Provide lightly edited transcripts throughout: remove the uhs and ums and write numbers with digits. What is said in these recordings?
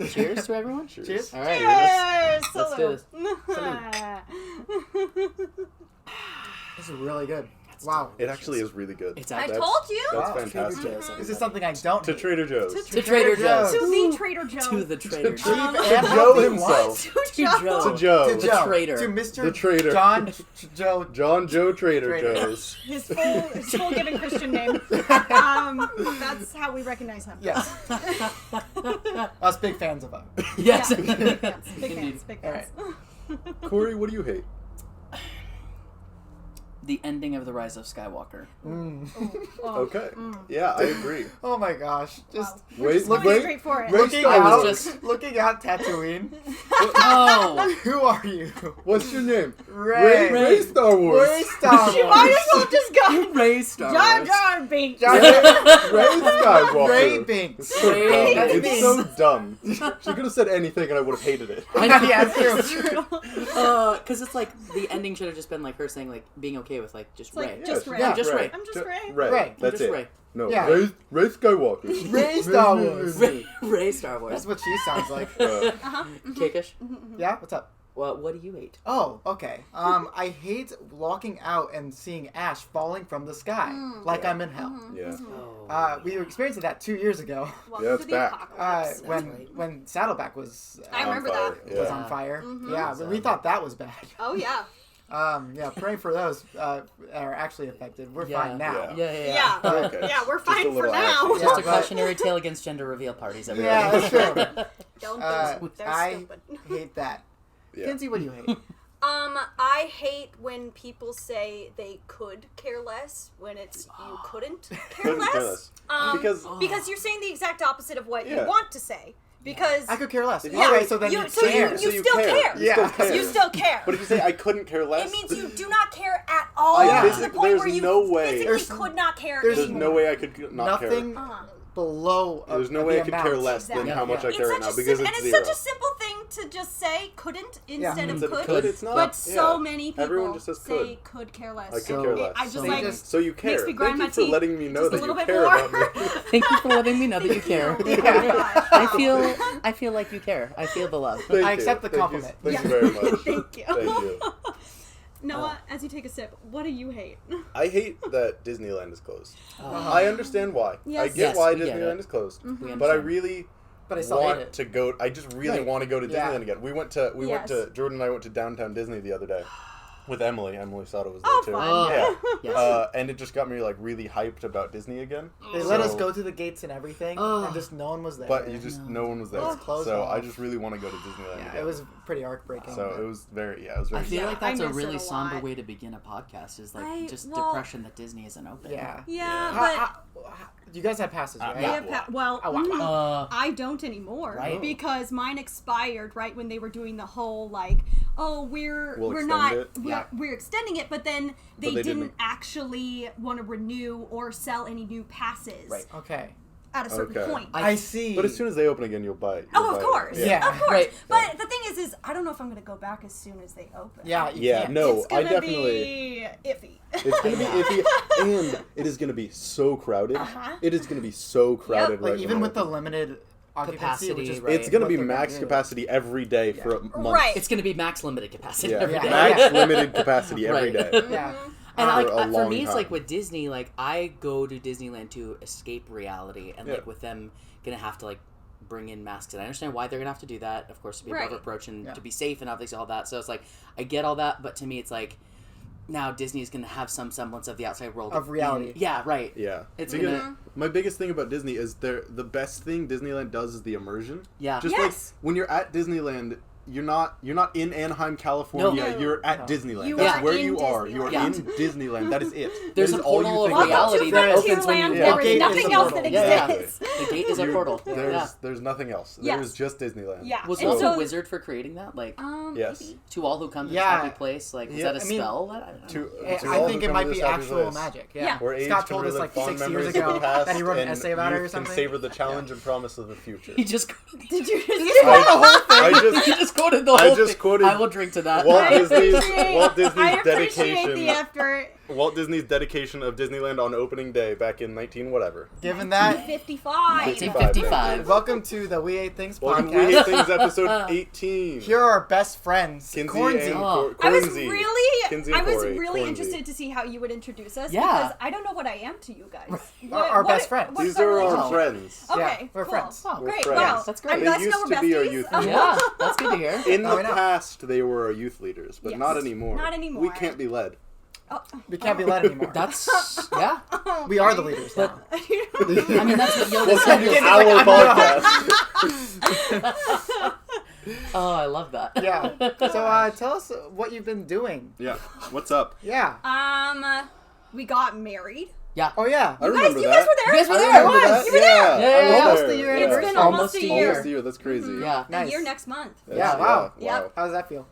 Cheers to everyone. Cheers. All right. Cheers! Let's do this. This is really good. Wow. It actually is really good. I told you. That's Wow. fantastic. This is something I don't To hate. Trader Joe's. To Trader Joe's. To the Trader Joe. To the Trader To Joe's. and Joe healthy himself. To To Joe. Joe. To Joe. To The Joe. Trader. To Mr. The Trader. John Joe. John Joe Trader Trader. Joe's. His full given Christian name. That's how we recognize him. Yes. Us big fans of him. Yes. Yeah. Yes. Big Indeed. fans. Big All fans. Corey, what do you hate? The ending of The Rise of Skywalker. Okay. Yeah, I agree. Oh my gosh. Just Wait, Going wait. straight for it. looking I was out, just- looking out Tatooine. Oh. Who are you? What's your name? Ray. Ray Star Wars. Ray Star You Wars. might as well just go. Ray Star Jar Wars. Jar Binks. Jar- Ray Skywalker. Ray Binks. So dumb. Ray It's Binks. so dumb. She could have said anything and I would have hated it. I know. Yeah, it's true. Because it's like the ending should have just been like her saying like being okay with like just Ray. Like, just Ray. Yeah, just Ray. I'm just Ray. Ray. That's Just it. Ray. No, Yeah. Ray Skywalker. Ray Star Wars. Ray Star Wars. That's what she sounds like. Cakish. Yeah? What's up? Well, what do you hate? Oh, okay. I hate walking out and seeing ash falling from the sky, like I'm in hell. Yeah. We were experiencing that 2 years ago, Welcome Yeah, it's to the back. apocalypse. when Saddleback was I remember On fire. that. was Yeah. on fire. Mhm. Yeah, but we thought that was bad. Oh yeah. Yeah, praying for those are actually affected. We're Yeah. fine now. Yeah. Yeah. Okay. Yeah, we're Just a fine for little now. action. Just a but- cautionary tale against gender reveal parties. Everyone. Yeah, that's true. Don't they're I stupid. hate that. Yeah. Kinsey, what do you hate? I hate when people say they could care less when it's you couldn't care Couldn't less. care less. Because you're saying the exact opposite of what you Yeah. want to say. Because I could care less. If yeah, Okay, so then you, you so care. you So you still care. care. You Yeah. still care. You still care. But if you say I couldn't care less, It means you do not care at all. I to the physically- point there's where you no way. physically There's- could not care there's there's anymore. no way I could not Nothing Uh-huh. below. care. There's no way I could care less Exactly. than how much I It's care right such now a because and it's it's zero. such a simple thing to just say couldn't instead of Instead could. of could, it's not. But so Yeah. many people Everyone just says say could care less. I could So care less. I just So like So you care. makes me grind Thank my you for teeth letting me know just a that you little bit care more. about me. Thank you for letting me know that you care. Oh my gosh. I feel like you care. I feel the love. Thank I you. accept the Thank you. compliment. Thank Yeah. you very much. Thank you. Thank you. Noah, as you take a sip, what do you hate? I hate that Disneyland is closed. Oh. I understand why. I Yes. get Yes, why we get Disneyland it. is closed. We But I understand. really But I still hate want it. to go. I just really Right. want to go to Yeah. Disneyland again. We went to Yes. Jordan and I went to downtown Disney the other day with Emily. Emily Sato was there Oh, too. fun. Yeah. Yes. And it just got me like really hyped about Disney again. They let us So- go to the gates and everything, Oh. and just no one was there. But no one was there. It was closed So off. I just really want to go to Disneyland yeah, again. it was pretty heartbreaking. So but- it was very it was very I feel Yeah, like that's I a miss it really a somber lot. way to begin a podcast. Is like I- just well- depression that Disney isn't open. yeah. Yeah, How- you guys had passes, right? but Yeah. I have well, Oh, wow. I don't anymore Right. because mine expired right when they were doing the whole like, oh, We'll we're extend not it. we're extending it, but then they, they didn't didn't. actually want to renew or sell any new passes Right. Okay. at a certain Okay. point. I see. But as soon as they open again, you'll buy it. Oh, of course. Yeah. Of course. Right. But the thing is I don't know if I'm going to go back as soon as they open. Yeah, you Yeah, can't. no, It's I going to definitely. be iffy. It's gonna be iffy, and it is gonna be so crowded. Uh-huh. It is gonna be so crowded. Like right even when with it the opens. limited occupancy, Capacity, which is right. It's gonna what be they're max do. capacity every day for a month. Right. It's gonna be max limited capacity Yeah, every day. Yeah. max limited capacity every Right. day. Yeah. And For like a for long me, it's time. like with Disney, like I go to Disneyland to escape reality, and Yeah. like with them gonna have to like bring in masks. And I understand why they're gonna have to do that, of course, to be above Right. reproach and Yeah. to be safe and obviously all that. So it's like I get all that, but to me, it's like now Disney's gonna have some semblance of the outside world Of reality. Yeah, right. Yeah, It's Because gonna- my biggest thing about Disney is the best thing Disneyland does is the immersion. Yeah. Just Yes. like when you're at Disneyland, you're not in Anaheim, California. No. You're at No. Disneyland. You That's are where in you are. You are Disneyland. in Disneyland. That is it. There's that a is all you portal of think Welcome about. reality to that opens when Frontierland. you Yeah. There The is gate is nothing the else portal. that Yeah, yeah. exists. The gate is a You're- portal. There's nothing else. Yes. There is just Disneyland. Yeah. Was And Walt so- a wizard for creating that? Like Yes. maybe. to all who come to Yeah. this happy place. Like was Yeah, that a I mean, spell? I don't know. I think it might be actual magic. Yeah. Yeah. Where age Scott can told us relive like fond 6 years memories of ago the past that he wrote an and essay about it or youth something. can savor the challenge and promise of the future. He just Did you I he just quoted the I whole just thing. quoted I will drink to that. Walt I Disney's appreciate- Walt Disney's I appreciate dedication. the effort. Walt Disney's dedication of Disneyland on opening day back in 19 whatever. Given that, 1955. 1955. welcome to the We Ate Things Welcome to podcast. We Hate Things episode 18. Here are our best friends, Kinsey Cornsey. and Oh. I was Cornsey. really, Kinsey and I was Corey. really Cornsey. interested to see how you would introduce us Yeah. because I don't know what I am to you guys. Our best friends. what's These our are our relationship? friends. Okay, Yeah, we're cool. friends. Oh, Great, friends. wow, That's great. I'm They glad to used know we're to be our besties. youth Oh. leaders. Yeah, that's good to hear. In Oh, the I know. past, they were our youth leaders, but Yes. not anymore. Not anymore. We can't be led. Oh. We can't be led anymore. That's yeah. We are the leaders now. I mean, that's what Yoda Welcome to said. like, our I'm podcast. Oh, I love that. Yeah. So tell us what you've been doing. Yeah. What's up? Yeah. We got married. Yeah. Oh yeah. I remember You that. guys were there. You guys were I there. remember that. You were Yeah. there. Yeah, yeah, yeah. Almost a year It's anniversary. been almost a year. Almost a year. That's crazy. Yeah. Nice. A year next month. Yeah, wow. Yep. How does that feel?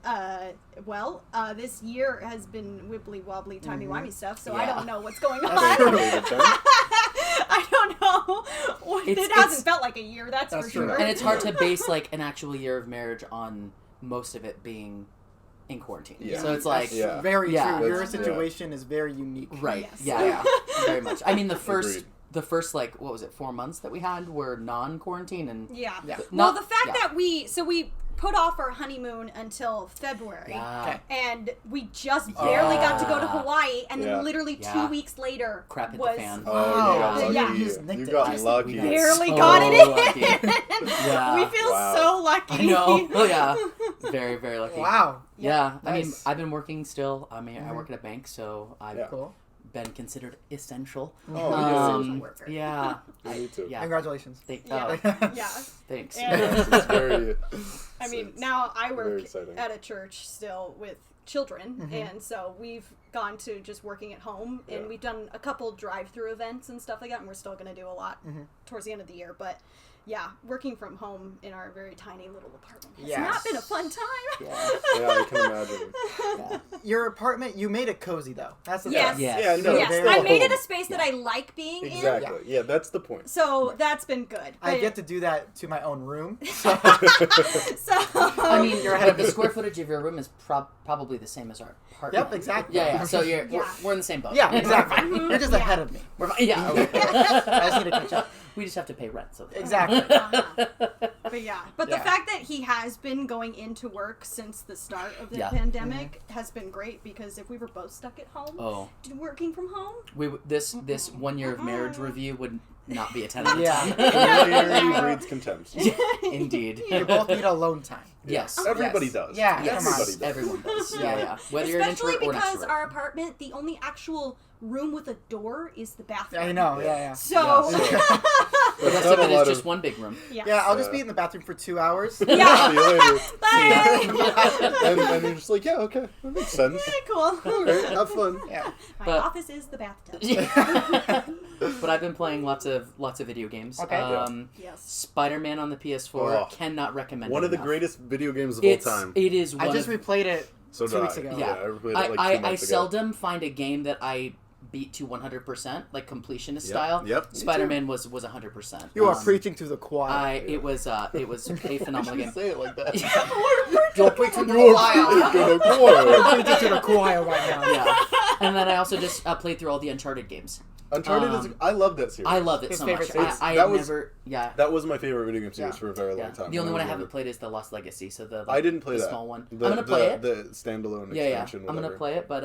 This year has been wibbly wobbly, timey wimey stuff, so I Yeah. don't know what's going on. That's true. I don't know. It It's- hasn't felt like a year, that's for true. sure. And it's hard to base like an actual year of marriage on most of it being in quarantine. Yeah. So it's like Yeah. Very Yeah. true. Your That's- situation is very unique. right. Yes. Yeah. Very much. I mean, Agreed. the first like what was it, 4 months that we had were non-quarantine and Yeah. Yeah. Well, Not- the fact yeah. that we put off our honeymoon until February. Yeah. Okay. And we just barely got to go to Hawaii, and then Yeah. literally 2 Yeah. weeks later Crap hit the was fan. Oh, Wow. you got lucky. Yeah. You just nicked You it. got Just- lucky. we got barely so got it in. lucky. Yeah. We feel Wow. so lucky. I know. Oh yeah. Very, very lucky. Wow. Yeah. I mean, Nice. I've been working still. I mean, I work at a bank, so I've Yeah. Cool. been considered essential. Oh, Social worker. Yeah. You need to. Yeah. Congratulations. Yeah. Yeah. Thanks. Yeah. Yes, it's very. I mean, it's now I very work exciting. at a church still with children, and so we've gone to just working at home, and Yeah. we've done a couple drive-through events and stuff like that, and we're still going to do a lot towards the end of the year, but yeah, working from home in our very tiny little apartment has Yes. not been a fun time. Yeah. Yeah, I can imagine. Yeah. Your apartment, you made it cozy though. That's the Yes. thing. Yes. Yeah, no, Yes, very I made it cool. a space that I like being in, Exactly. Yeah, that's the point. so that's been good. I But- get to do that to my own room. So so I mean, You're ahead of the me. square footage of your room is probably the same as our apartment. Yep, exactly. Yeah, yeah. So you're Yeah. we're in the same boat. yeah, exactly. You're just Yeah. ahead of me. We're fine. Yeah. I just need to catch up. We just have to pay rent. So Exactly. But yeah, but Yeah. the fact that he has been going into work since the start of the Yeah. pandemic has been great, because if we were both stuck at home, Oh, working from home, this 1 year of marriage review would not be a 10 out of Yeah. 10. Familiarity breeds contempt. Indeed. You both need alone time. Yes. Everybody yes. does. Yeah, Yes. come on. Everybody does. Everyone does. Yeah, yeah. Whether you're an especially introvert or an because extrovert. our apartment, the only actual room with a door is the bathroom. I know. Yeah. So The rest of it is just one big room. yeah. Yeah, I'll just be in the bathroom for 2 hours. Yeah. See you later. Bye. And you're just like, yeah, okay, that makes sense. Cool. Okay, have fun. Yeah. My But- office is the bathtub. But I've been playing lots of video games. Okay. Yes. Spider-Man on the PS4. Oh. Cannot recommend One it of the enough. greatest video games of It's, all time. It is I one just of, replayed it So 2 did weeks I. ago. Yeah. I replayed it like 2 I months ago. seldom find a game that I beat to 100%, like completionist style. Yep. Spider-Man was 100%. You are preaching to the choir. It was a phenomenal game. Say it like that. You're preaching to the You're choir. freaking a choir. You're preaching to the choir right now. Yeah. And then I also just played through all the Uncharted games. Uncharted is. I love that series. I love it His so much. favorite series. I That had was- never. Yeah. That was my favorite video game series Yeah. for a very long Yeah. time. The only when one I was haven't younger. played is the Lost Legacy. So the I didn't play the that. small one. The, I'm gonna play it. The standalone Yeah, expansion. I'm gonna whatever. play it, but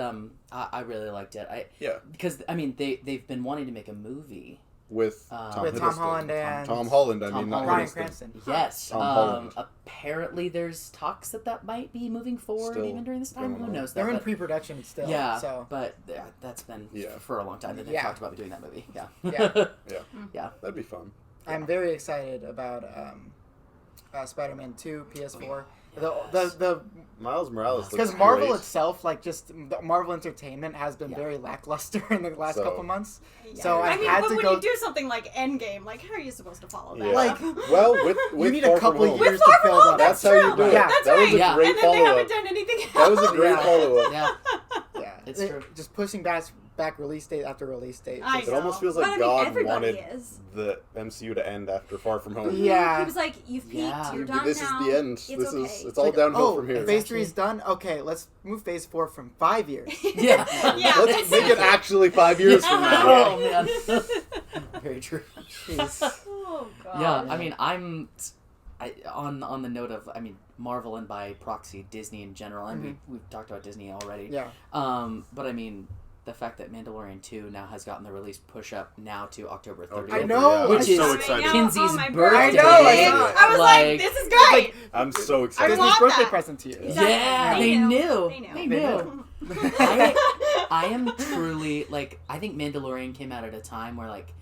I really liked it. Yeah. Because I mean they've been wanting to make a movie. With With Tom Holland and Tom Holland. I Tom mean, not Holland. Bryan Hiddleston. Cranston. Yes. Tom Holland. Apparently there's talks that might be moving forward Still even during this time. going Who on. knows? They're that, in but- pre-production still. Yeah, So but that's been Yeah. for a long time that they've Yeah. talked about doing that movie. Yeah. Yeah. Yeah. Yeah. That'd be fun. I'm very excited about Spider-Man 2 PS4. Yes. The Miles Morales. because looks Marvel great. itself, like just the Marvel Entertainment has been Yeah. very lackluster in the last So- couple months. Yeah. So I mean, had but to when go. you do something like Endgame, like how are you supposed to follow that? Yeah. Like, well, with you need Far a From couple Home. years With to Far From build Home, up. That's how true. you do it. Yeah. That's that right. was a Yeah. great And then they follow haven't up. done anything else. That was a great Yeah. follow up. Yeah. Yeah, It's it- true. Just pushing back release date after release date. I It almost feels like But, I mean, God everybody wanted is. the MCU to end after Far From Home. Yeah. He was like, "You've peaked. Yeah. You're done This now. is the end. It's This okay." is it's all Like, downhill from here. Phase 3 is done. Okay, let's move Phase 4 from 5 years. Yeah. Yeah. Let's make it actually 5 years from now. Oh man. Very true. Jeez. Oh god. Yeah, I mean, on the note of, I mean, Marvel and by proxy Disney in general, and we've talked about Disney already. Yeah. But I mean, the fact that Mandalorian 2 now has gotten the release push up now to October 30th. I know. Which I'm is so excited. Kinsey's my birthday. I was like, Like, this is great. I'm so I excited. Disney's want birthday that. present to you. Yeah, They they knew. knew. They knew. They They knew. knew. I am truly, like, I think Mandalorian came out at a time where, like,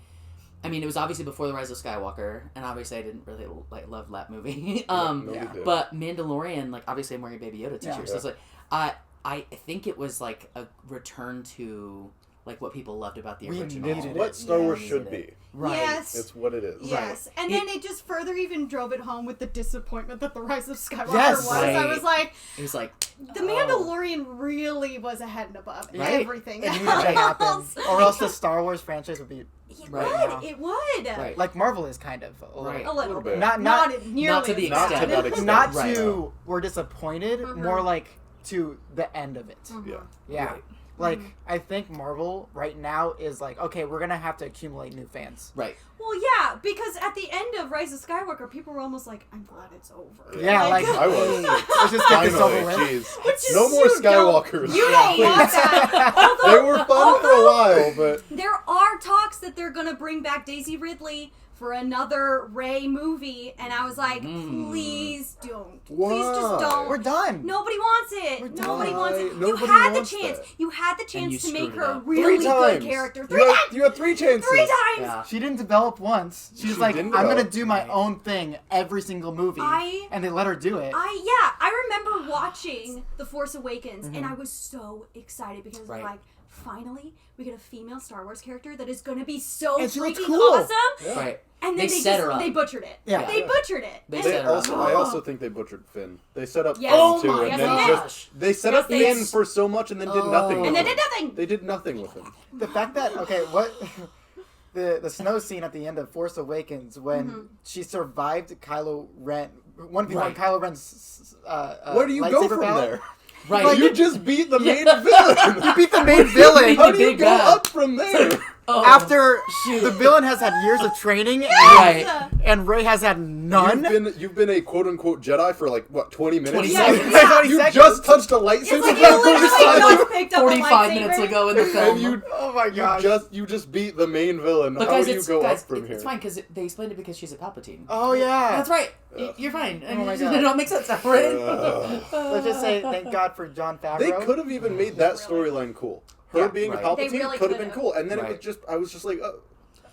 I mean, it was obviously before The Rise of Skywalker, and obviously I didn't really, like, love that movie. Nobody yeah. did. But Mandalorian, like, obviously I'm wearing a Baby Yoda t-shirt, Yeah. so it's like, I think it was, like, a return to, like, what people loved about the We original. needed It's it. what Star Wars Yeah. should be. Right. Yes. It's what it is. Yes, and then it just further even drove it home with the disappointment that The Rise of Skywalker Yes. was. I Right. was like, It was like, The Mandalorian really was ahead and above Right. everything It needed to happen. else. Or else the Star Wars franchise would be It Right would. now. It would. Right. like Marvel is kind of. A little. Right. A little bit. Not nearly not to the as Not bad. to that extent. Not Right. to we're disappointed, more like to the end of it. Yeah. Yeah. Right. Like I think Marvel right now is like, okay, we're gonna have to accumulate new fans. right. Well, yeah, because at the end of Rise of Skywalker, people were almost like, "I'm glad it's over." Yeah, like I was. let's just get this over Finally, with. jeez. Which is No more you don't- Skywalkers. You don't want that. They Although, were fun for a while, but there are talks that they're gonna bring back Daisy Ridley for another Rey movie, and I was like, please don't. Please just Why? don't. We're done. Nobody wants it. We're Nobody done. wants it. Nobody you had the wants chance. that. You had the you chance to make screwed it her a up. really three good times. character. You had 3 chances. 3 times. Yeah. She didn't develop once. She's She like, didn't I'm gonna develop. do my Right. own thing every single movie, and they let her do it. I remember watching The Force Awakens, and I was so excited because Right. I'm like, finally, we get a female Star Wars character that is going to be so And she looks freaking cool. awesome. Yeah. Right. And then They they set just her up. they butchered it. Yeah. They butchered it. They And- set her up. I also think they butchered Finn. They set up Yes. Finn Oh too, my and then gosh. just they set Yes, up they Finn did. for so much and then did nothing. With And they him. did nothing. They did nothing with him. The fact that what the snow scene at the end of Force Awakens when she survived Kylo Ren, one v one Right. Kylo Ren's Where do you go lightsaber from battle. there? Right. Like, You just beat the main villain. You beat the main villain. How the do you big go bad. up from there? Oh. After the villain has had years of training, Right. and Rey has had none. You've been a quote unquote Jedi for like what 20 minutes. 20 seconds. Yeah, 20 You seconds. just touched a lightsaber. It's like for you the first literally time. just picked up a 45 lightsaber. minutes ago in the film. And you Oh my gosh. you just beat the main villain. But How guys, do you it's, go guys, up from it- here? it's fine because they explained it because she's a Palpatine. Oh yeah. That's right. Ugh. You're fine. Oh my it God. all makes sense, right? Let's just say thank God for Jon Favreau. They could have even made that storyline cool. Her Yeah, being right. a They Palpatine really could have been could've. cool, and then Right. I was just like, oh,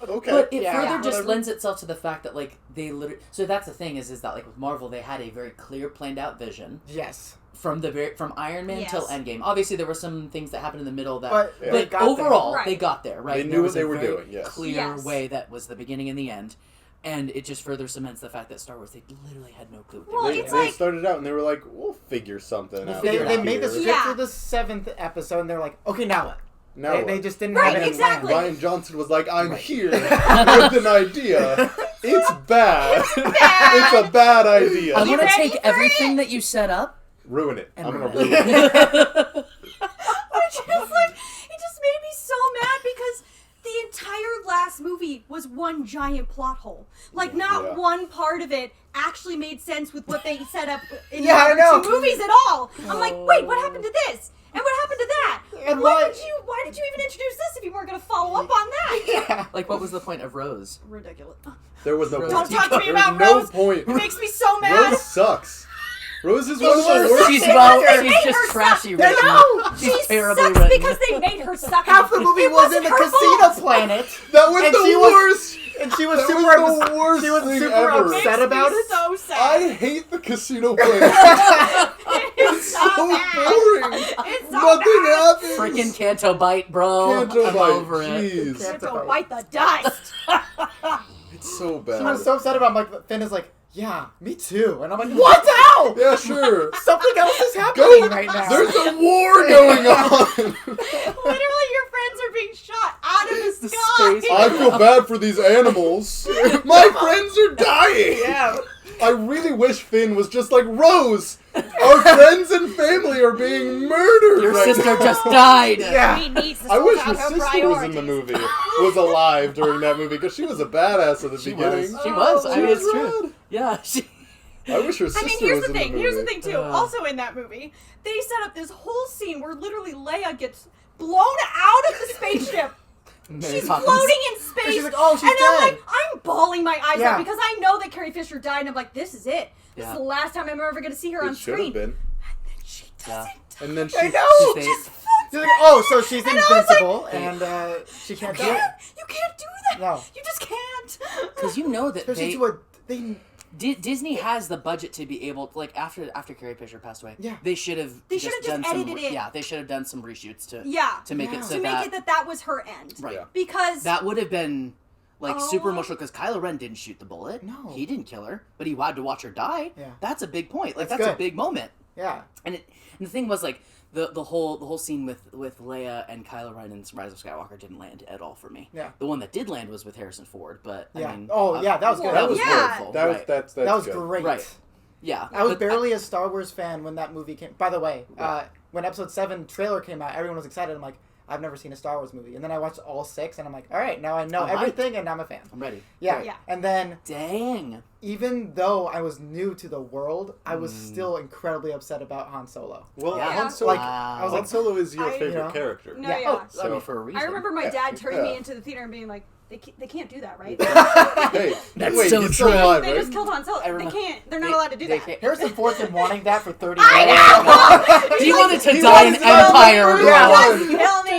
okay. But it Yeah. further Yeah. just Whatever. lends itself to the fact that like they literally. So that's the thing is that like with Marvel they had a very clear planned out vision Yes. from from Iron Man Yes. till Endgame. Obviously there were some things that happened in the middle that. But Yeah. they But got overall, Right. they got there, right? They And knew there what was they a were very doing, yes. Clear Yes. way that was the beginning and the end, and it just further cements the fact that Star Wars they literally had no clue what they Well, were They, doing. it's they like- started out and they were like, we'll figure something We'll out. figure They it out. made the here. script Yeah. for the 7th episode, and they're like, okay, now what? Now they, what? they just didn't Right, have any exactly. plan. Ryan Johnson was like, I'm Right. here with an idea. It's bad. It's a bad idea. I'm You gonna ready take for everything it? that you set up Ruin it. and I'm gonna ruin ruin it. I just like it just made me so mad because the entire last movie was one giant plot hole. Like not Yeah. one part of it actually made sense with what they set up in Yeah, I the know. other 2 movies at all. I'm like, wait, what happened to this? And what happened to that? And why why- why did you even introduce this if you weren't gonna follow up on that? Yeah. Like, what was the point of Rose? Ridiculous. There was no Don't point. talk to me There about was no Rose. point. It makes me so mad. Rose sucks. Rose is one of the She's- worst. She's Because well, they she's made just her trashy suck. written. No! She terribly sucks written. because they made her suck. Half the movie It was wasn't in the her casino fault. planet. That was And the she was- worst. And she was That super was the worst she was thing super ever. Makes upset me about it. so sad. I hate the casino planet. It's so So bad. boring. It's so Nothing bad. happens. Freaking Canto Bite, bro. Canto I'm Bite, over it. jeez. You have to bite the dust. It's so She bad. was so upset about it. Like, Finn is like, yeah, me too. And I'm like, what the hell? Yeah, sure. Something else is Go. happening right now. There's a war going on. Literally, your friends are face. I feel bad for these animals. My friends are dying. Yeah. I really wish Finn was just like, Rose, our friends and family are being murdered. Your right sister now." just died. Yeah. She needs to I sort wish her out her sister priorities. was in the movie, was alive during that movie, because she was a badass at the She beginning. was. She was. I She mean, was it's true. rad. Yeah. She. I wish her sister I mean, here's was the in thing. the Here's the movie. thing too. Also in that movie, they set up this whole scene where literally Leia gets blown out of the spaceship. She's floating in space. And she's like, oh, she's and I'm dead. like, I'm bawling my eyes Yeah. out because I know that Carrie Fisher died, and I'm like, this is it. This Yeah. is the last time I'm ever going to see her on It should screen. have been. She Yeah. doesn't. And then I she... know. She Just stayed- floats You're like, oh, so she's And I was like- invincible, and she can't die. You can't do that. No. You just can't. Because you know that Especially they, to a they. Disney has the budget to be able, like after Carrie Fisher passed away. Yeah. They should have. They should have just done some, edited it. Yeah, they should have done some reshoots to. Yeah. To make Yeah. it so To make that it that was her end. right. Yeah. Because That would have been like super Oh. emotional because Kylo Ren didn't shoot the bullet. No. He didn't kill her, but he had to watch her die. Yeah. That's a big point. Like That's that's a good. big moment. Yeah. And the thing was like the whole scene with Leia and Kylo Ren in Rise of Skywalker didn't land at all for me. Yeah. The one that did land was with Harrison Ford, but Yeah. I mean, Oh, yeah, that was good. That was Yeah. wonderful. That was, right. that's That was good. great. Right. Yeah. I was But barely a Star Wars fan when that movie came. By the way, when Episode 7 trailer came out, everyone was excited. I'm like, I've never seen a Star Wars movie. And then I watched all 6, and I'm like, all right, now I know I'm hyped. everything, and I'm a fan. I'm ready. Yeah. Yeah. And then, Dang. even though I was new to the world, I was still incredibly upset about Han Solo. Well, Yeah. Han Solo, Like, I was Han like, Solo is your I- favorite you know, character. No, Yeah. yeah. Oh, I mean, for a reason. I remember my dad turning me Yeah. into the theater and being like, they can't do that, right? Hey, That's wait, so he's still true. alive, They right? just killed Han Solo. They remember- can't. They're not allowed to do that. Harrison Ford's been wanting that for 30 I years. know! He wanted to He die in wanted to die in Empire, the bro. first one. Tell me.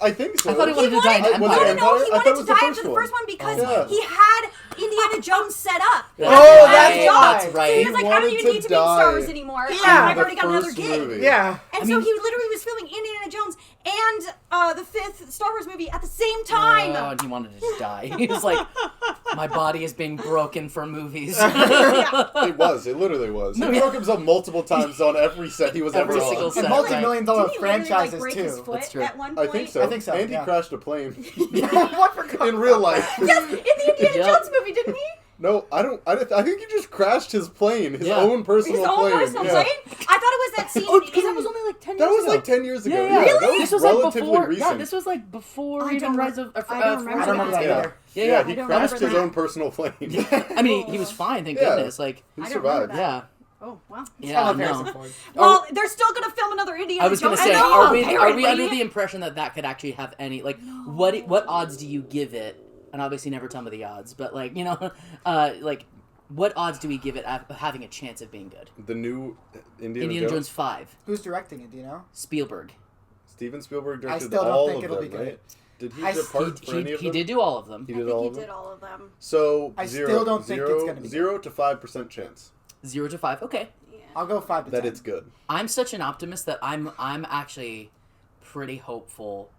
I think so. I thought he wanted to die in Was it Empire. No, Empire? he I thought wanted it to was die the after the first first one because Oh, he had Indiana Jones set up. Yeah. Oh, As that's Jones. why. That's right. So he was like, I don't wanted even to need to be in Star die Wars anymore. Yeah. I've already got The another first gig. movie. Yeah. And I so mean- he literally was filming Indiana Jones and the 5th Star Wars movie at the same time. Oh, and he wanted to just die. He was like, my body is being broken for movies. It was. It literally was. No, He yeah. broke himself multiple times on every set he was Every ever single on. set. And multi-million-dollar Didn't he literally, franchises, break too. his foot That's true. at one I point? think so. I think so, And he yeah. crashed a plane What for in real life. Yes, in the Indiana Yep. Jones movie, didn't he? No, I think he just crashed his plane, his Yeah. own personal His own plane. personal Yeah. plane? I thought it was that scene. Oh, because that was only like 10 years That was ago. like 10 years ago. Yeah, Yeah, yeah. that was This was like relatively before. recent. Yeah, this was like before I even don't Rise of. I don't Force remember I don't remember that that. Yeah. either. Yeah, Yeah, yeah. he I don't crashed remember his that. own personal plane. I mean, he was fine. Thank Yeah. goodness. Like, He I don't remember survived. that. yeah, Oh, wow. I yeah. love No. Harrison Ford. Well, they're still going to film another Indiana I was gonna Jones. say, I know, are we apparently. under the impression that that could actually have any like what odds do you give it? And obviously, never tell me the odds, but like like what odds do we give it having a chance of being good? The new Indiana Indiana Jones. Jones 5, Who's directing it, do you know? Spielberg. Steven Spielberg directed still don't all think of it'll them, be right? good. Did he I- depart for any of He them? did do all of them. He I did think all he of them? did all of them. So I zero, still don't think it's zero- gonna be 0 to 5% chance 0 to 5. Okay. Yeah. I'll go 5 to 10. that it's good. I'm such an optimist that I'm actually pretty hopeful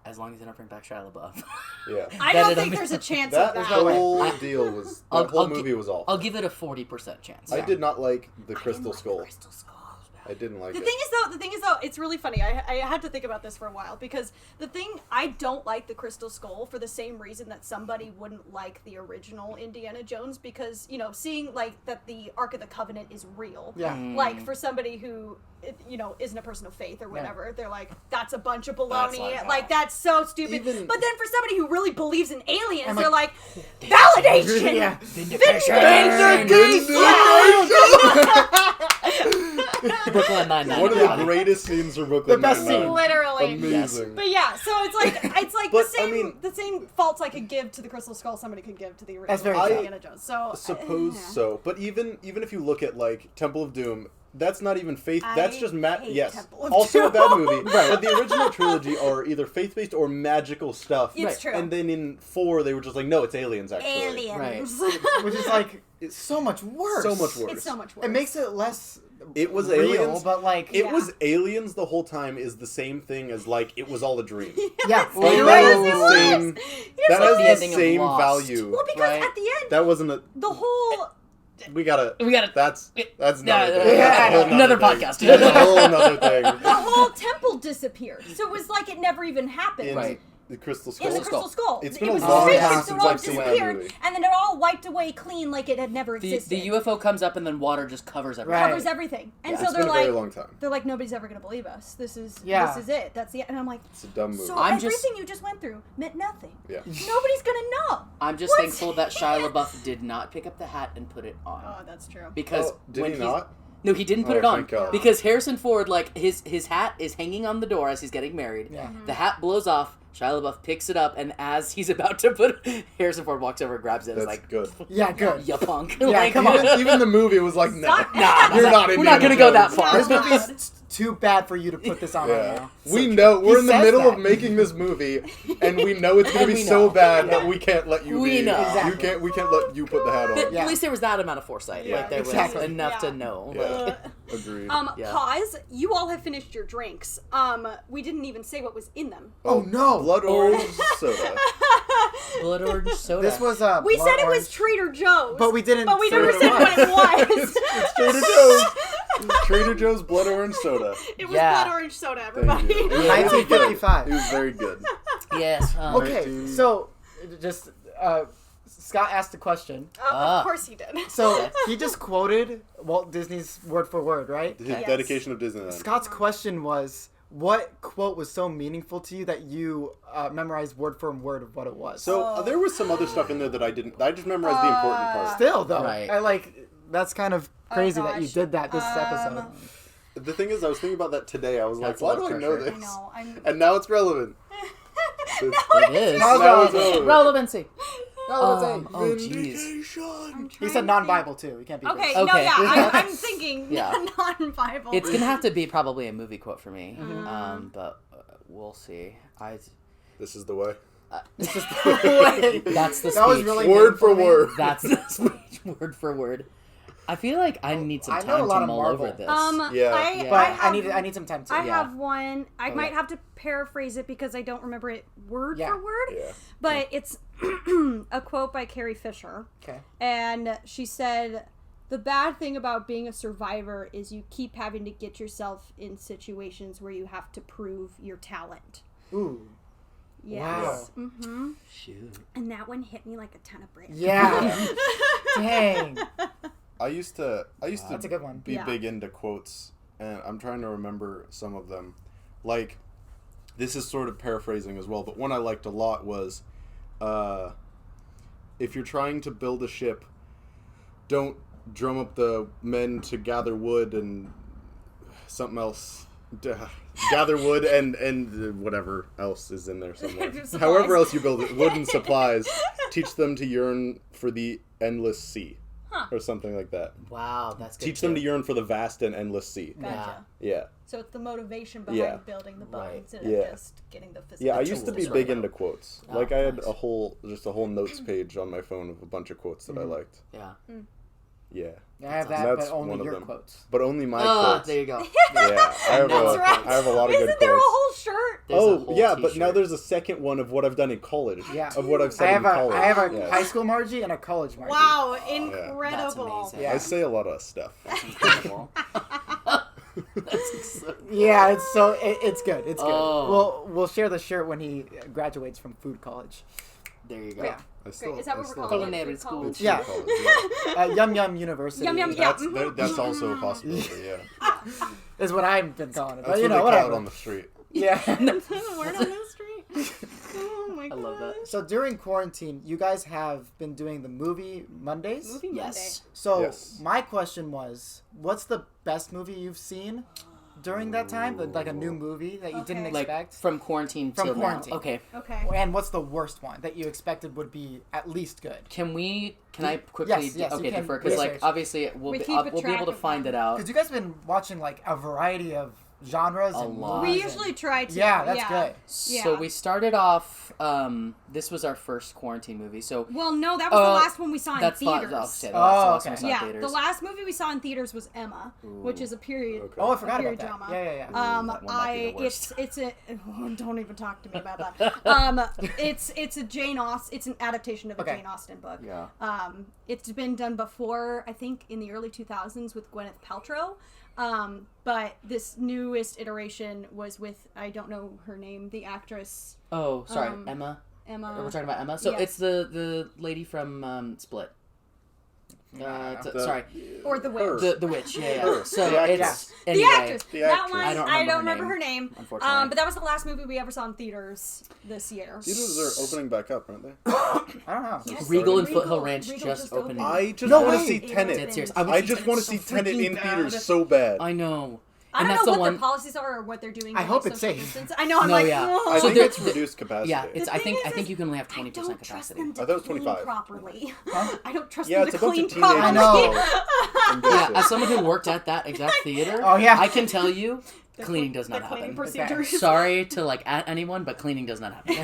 as long as they don't bring back Shia LaBeouf. Yeah. I That don't it'll think be- there's a chance That of that. way. whole deal was. I'll- That whole I'll movie gi- was awful. I'll give it a 40% chance. I did not like the I Crystal didn't like Skull. Crystal Skull. I didn't like The it. thing is though, it's really funny. I had to think about this for a while because I don't like the Crystal Skull for the same reason that somebody wouldn't like the original Indiana Jones because, seeing like that the Ark of the Covenant is real. Yeah. Like for somebody who isn't a person of faith or whatever, they're like, that's a bunch of baloney. That's Like that's so stupid. Even- But then for somebody who really believes in aliens, I'm they're like, validation. Yeah. Brooklyn Nine-Nine. One of the greatest scenes from Brooklyn The best Nine-Nine. scene. Literally. Amazing. But yeah, so it's like But, the same faults I could give to the Crystal Skull somebody could give to the That's original very Indiana Jones. So Suppose yeah. so, but even if you look at like Temple of Doom, that's not even faith. That's I just hate yes, Temple of also a Doom. bad movie. But the original trilogy are either faith-based or magical stuff. It's true. And then in 4, they were just like, no, it's aliens actually. Aliens. Which is like, it's so much worse. So much worse. It's so much worse. It makes it less It was real, aliens, but like... It Yeah. was aliens the whole time is the same thing as like it was all a dream. Yeah. Like, You're that right. is the same. That like the has the ending of same Lost. value. Well, because Right. at the end, That wasn't a. the whole We gotta. We gotta. That's Yeah, another yeah, thing. yeah. That's a whole Another thing. podcast. That's a whole another thing. the whole temple disappeared. So it was like it never even happened. In Right. The Crystal Skull. In the Crystal Skull. It's been it a was long suspicious, time so since it all I've seen that disappeared, movie. and then it all wiped away clean like it had never The existed. UFO comes up and then water just covers everything. Right. Covers everything, and so It's they're been a like, very long time. nobody's ever gonna believe us. This is it. That's the, and I'm like, It's a dumb movie. so I'm everything just- you just went through meant nothing. Yeah. Nobody's gonna know. I'm just What? thankful that Shia LaBeouf did not pick up the hat and put it on. Oh, that's true. Because Did when he he's- not? No, he didn't put Oh, it on. thank God. Because Harrison Ford, like, his hat is hanging on the door as he's getting married. Yeah. The hat blows off. Shia LaBeouf picks it up, and as he's about to put Harrison Ford walks over, grabs it, and is That's like, good. Yeah, good. "Ya punk." Yeah, Like, come on. Even the movie was like, no. Stop. Nah, You're not we're Indiana not gonna go that Jones. far. This movie's too bad for you to put this on right Yeah. now. We know we're in the says middle that. of making this movie, and we know it's going And to be we so know. bad Yeah. that we can't let you We be. know. Exactly. We can't let you put the hat But on. Yeah. at least there was that amount of foresight. Yeah, like, there exactly. was enough Yeah. to know. Yeah. Like, Agreed. Yeah. Pause. You all have finished your drinks. We didn't even say what was in them. Oh, no. Blood orange soda. blood orange soda. This was We blood said it was orange. Trader Joe's. But we didn't But we say never what said what it was. It's Trader Joe's. It's Trader Joe's blood orange soda. It was Yeah. blood orange soda, Thank everybody. you. It was 1955. It was very good. Yes. Okay, so just Scott asked a question. Of course he did. So he just quoted Walt Disney's word for word, right? His Yes. dedication of Disneyland. Scott's question was, what quote was so meaningful to you that you memorized word for word of what it was? So there was some other stuff in there that I didn't. I just memorized the important part. Still, though, Right. I like that's kind of crazy that you gosh. did that this episode. The thing is, I was thinking about that today. I was That's like, a why lot do of I know pressure. this? I know. I'm. And now it's relevant. It is. Now it's Now it's relevant. relevant. Relevancy. Oh, Oh, jeez. Vindication. he said non-Bible too. He can't be Okay, racist. no, Okay. yeah, I'm thinking Yeah. non-Bible. It's gonna have to be probably a movie quote for me. Mm-hmm. But we'll see. This is the way. It's just the way. That's the speech. That was really Word for meaningful, word. man. That's the speech, word for word. I feel like I need some I know a time lot to of mull Marvel. over this. Yeah. But I need some time too. I Yeah. have one. I Oh, might yeah. have to paraphrase it because I don't remember it word Yeah. for word. Yeah. But it's a quote by Carrie Fisher. Okay. And she said, "The bad thing about being a survivor is you keep having to get yourself in situations where you have to prove your talent." Ooh. Yes. Mm-hmm. Shoot. And that one hit me like a ton of bricks. Yeah. Dang. I used to That's a good one. be Yeah. big into quotes, and I'm trying to remember some of them. Like, this is sort of paraphrasing as well, but one I liked a lot was, if you're trying to build a ship, don't drum up the men to gather wood and something else. Gather wood and whatever else is in there somewhere. Supplies. However else you build it, wood and supplies. Teach them to yearn for the endless sea. Huh. Or something like that. Wow, that's good. Teach them too. to yearn for the vast and endless sea. Gotcha. Yeah. So it's the motivation behind Yeah. building the boat Right. instead Yeah. of just getting the physical. Yeah, I used to be tools big right into now. quotes. Oh, Like I had nice. a whole notes page on my phone of a bunch of quotes that I liked. Yeah. Yeah. I have that, That's but only one of your them. quotes. But only my Oh, quotes. there you go. Yeah. I have, That's right. I have a lot of Isn't good there a quotes. whole shirt? There's a Oh, whole yeah, but now t-shirt. there's a second one of what I've done in college. Yeah. Of what I've I said have in college. I have a Yes. high school Margie and a college Margie. Wow, That's incredible. amazing. Yeah. I say a lot of stuff. That's incredible. That's so... Yeah, it's good. It's good. Oh. We'll share the shirt when he graduates from food college. There you go. Yeah. I still, Is that I what we're still- calling Culinary it? Food school. college? It's Yeah. food college, yeah. Yum Yum University Yum Yum, yeah. That's also a possibility, yeah. is what I've been calling it. That's But what they call whatever. it on the street. Yeah. Word on the street. Oh my god. I love that. So during quarantine, you guys have been doing the movie Mondays. Movie Yes. So Yes. my question was, what's the best movie you've seen during that time? Like a new movie that you didn't Okay. Like expect? from quarantine From till quarantine. now. Okay. Okay. And what's the worst one that you expected would be at least good? Can I quickly Yes, yes, you okay can defer because like research. obviously we'll We be, keep a we'll be track able to of find them. it out. Because you guys have been watching like a variety of genres A and lot. We movies usually and- try to. Yeah, that's good. So Yeah. we started off. This was our first quarantine movie. So Well, no, that was the last one we saw in that's theaters. the last Oh, one we okay. saw in Yeah, theaters. the last movie we saw in theaters was Emma, which is a period. Okay. Oh, I forgot period about that. drama. Yeah. That one might be the worst. it's a don't even talk to me about that. It's a Jane Austen. It's an adaptation of a Okay. Jane Austen book. Yeah. It's been done before, I think, in the early 2000s with Gwyneth Paltrow. But this newest iteration was with, I don't know her name, the actress. Oh, sorry, Emma. Emma. We're talking about Emma. So Yes. it's the lady from Split. Sorry, Or the witch. the witch. Yeah. Her. So The it's actress. anyway, The actress. The That actress. one, I don't I don't remember remember her her name. unfortunately. But that was the last movie we ever saw in theaters this year. Theaters are opening back up, aren't they? I don't know. Yes. Regal and Regal- Foothill Ranch Regal just just opened. opened. I just No want to way. see It Tenet. opened. Serious. I just want to see Tenet in theaters so bad. I know. I And don't that's know the what one. their policies are or what they're doing. I to, hope like, it's social safe. distance. I know. I'm No, like, yeah. "Whoa." I So think there- it's reduced capacity. Yeah, it's. The I think. thing I is, think you can only have I 20% don't trust capacity. them to I thought it was clean 25. properly. Huh? I don't trust Yeah, them it's to a bunch clean of teenagers. properly. I know. And Yeah, basic. as someone who worked at that exact theater, Oh, yeah. I can tell you, The cleaning cle- does not the cleaning happen. procedures. Sorry to at anyone, but cleaning does not happen.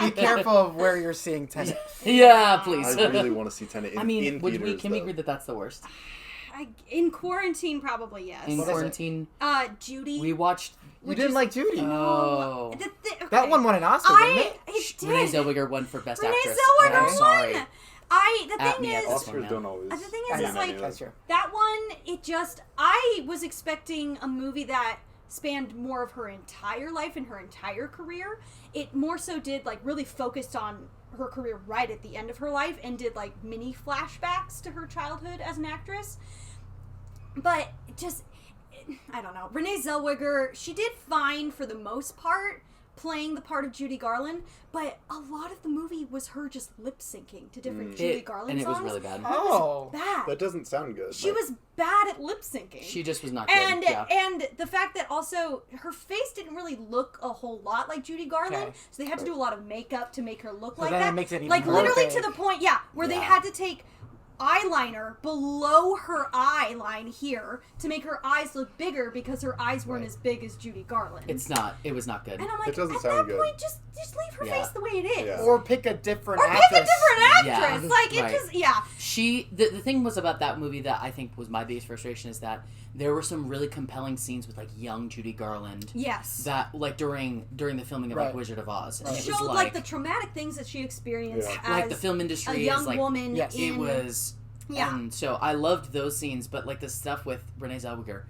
Be careful of where you're seeing Tenet. Yeah, please. I really want to see Tenet in, I mean, in can we theaters. agree that that's the worst? In quarantine, probably yes. In What is it? quarantine, Judy. we watched. You didn't like Judy. Oh, Okay. That one won an Oscar, didn't it? It did. Renee Zellweger won for best Renee actress. Zellweger and I'm won. sorry. The At thing me at is, this one. Oscars don't always. the thing I is, know, it's like that's true. that one. It just, I was expecting a movie that spanned more of her entire life and her entire career. It more so did like really focused on her career right at the end of her life and did like mini flashbacks to her childhood as an actress. But just, I don't know. Renee Zellweger, she did fine for the most part, playing the part of Judy Garland, but a lot of the movie was her just lip syncing to different Judy Garland and it songs. was really bad. Oh. Bad. That doesn't sound good. She was bad at lip syncing. She just was not good. and yeah. and the fact that also her face didn't really look a whole lot like Judy Garland, Okay. so they had to do a lot of makeup to make her look So like then it that. makes it even like more literally to fake. the point, where they Yeah. had to take eyeliner below her eye line here to make her eyes look bigger because her eyes weren't as big as Judy Garland. It was not good. and I'm like, It doesn't at sound that good. point, just leave her Yeah. face the way it is. Yeah. Or pick a different Or actress. pick a different Yeah. actress. Like, it Right. just, yeah. The thing was about that movie that I think was my biggest frustration is that there were some really compelling scenes with like young Judy Garland Yes. that like during the filming of like Right. Wizard of Oz. And Right. it Showed, was like, the traumatic things that she experienced Yeah. as like the film industry a young is like woman Yes. in... it was. Yeah. And so I loved those scenes, but like the stuff with Renee Zellweger,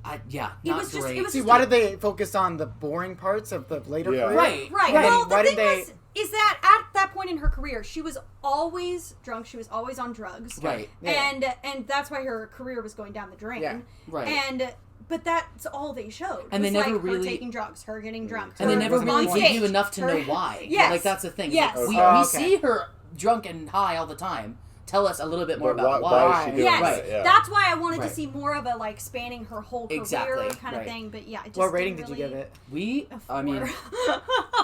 not was just- great. it was See, just why did they focus on the boring parts of the later Yeah. career? Right. Right. Yeah. Well, Why the did thing is that at that point in her career, she was always drunk. She was always on drugs. Right. Yeah. And that's why her career was going down the drain. Yeah. Right. But that's all they showed. And they was, never like, her really- taking drugs, her getting drunk, And they her never wasn't really on give stage, you enough to her- know why. Yes. Like that's the thing. Yes. Like, Okay. Oh, we okay. see her drunk and high all the time. Tell us a little bit more But about why is she doing Yes, Right. that? Yeah. that's why I wanted Right. to see more of a like spanning her whole career Exactly, kind of right. thing. But yeah, it just What rating didn't did you give really- it? We, A 4. I mean,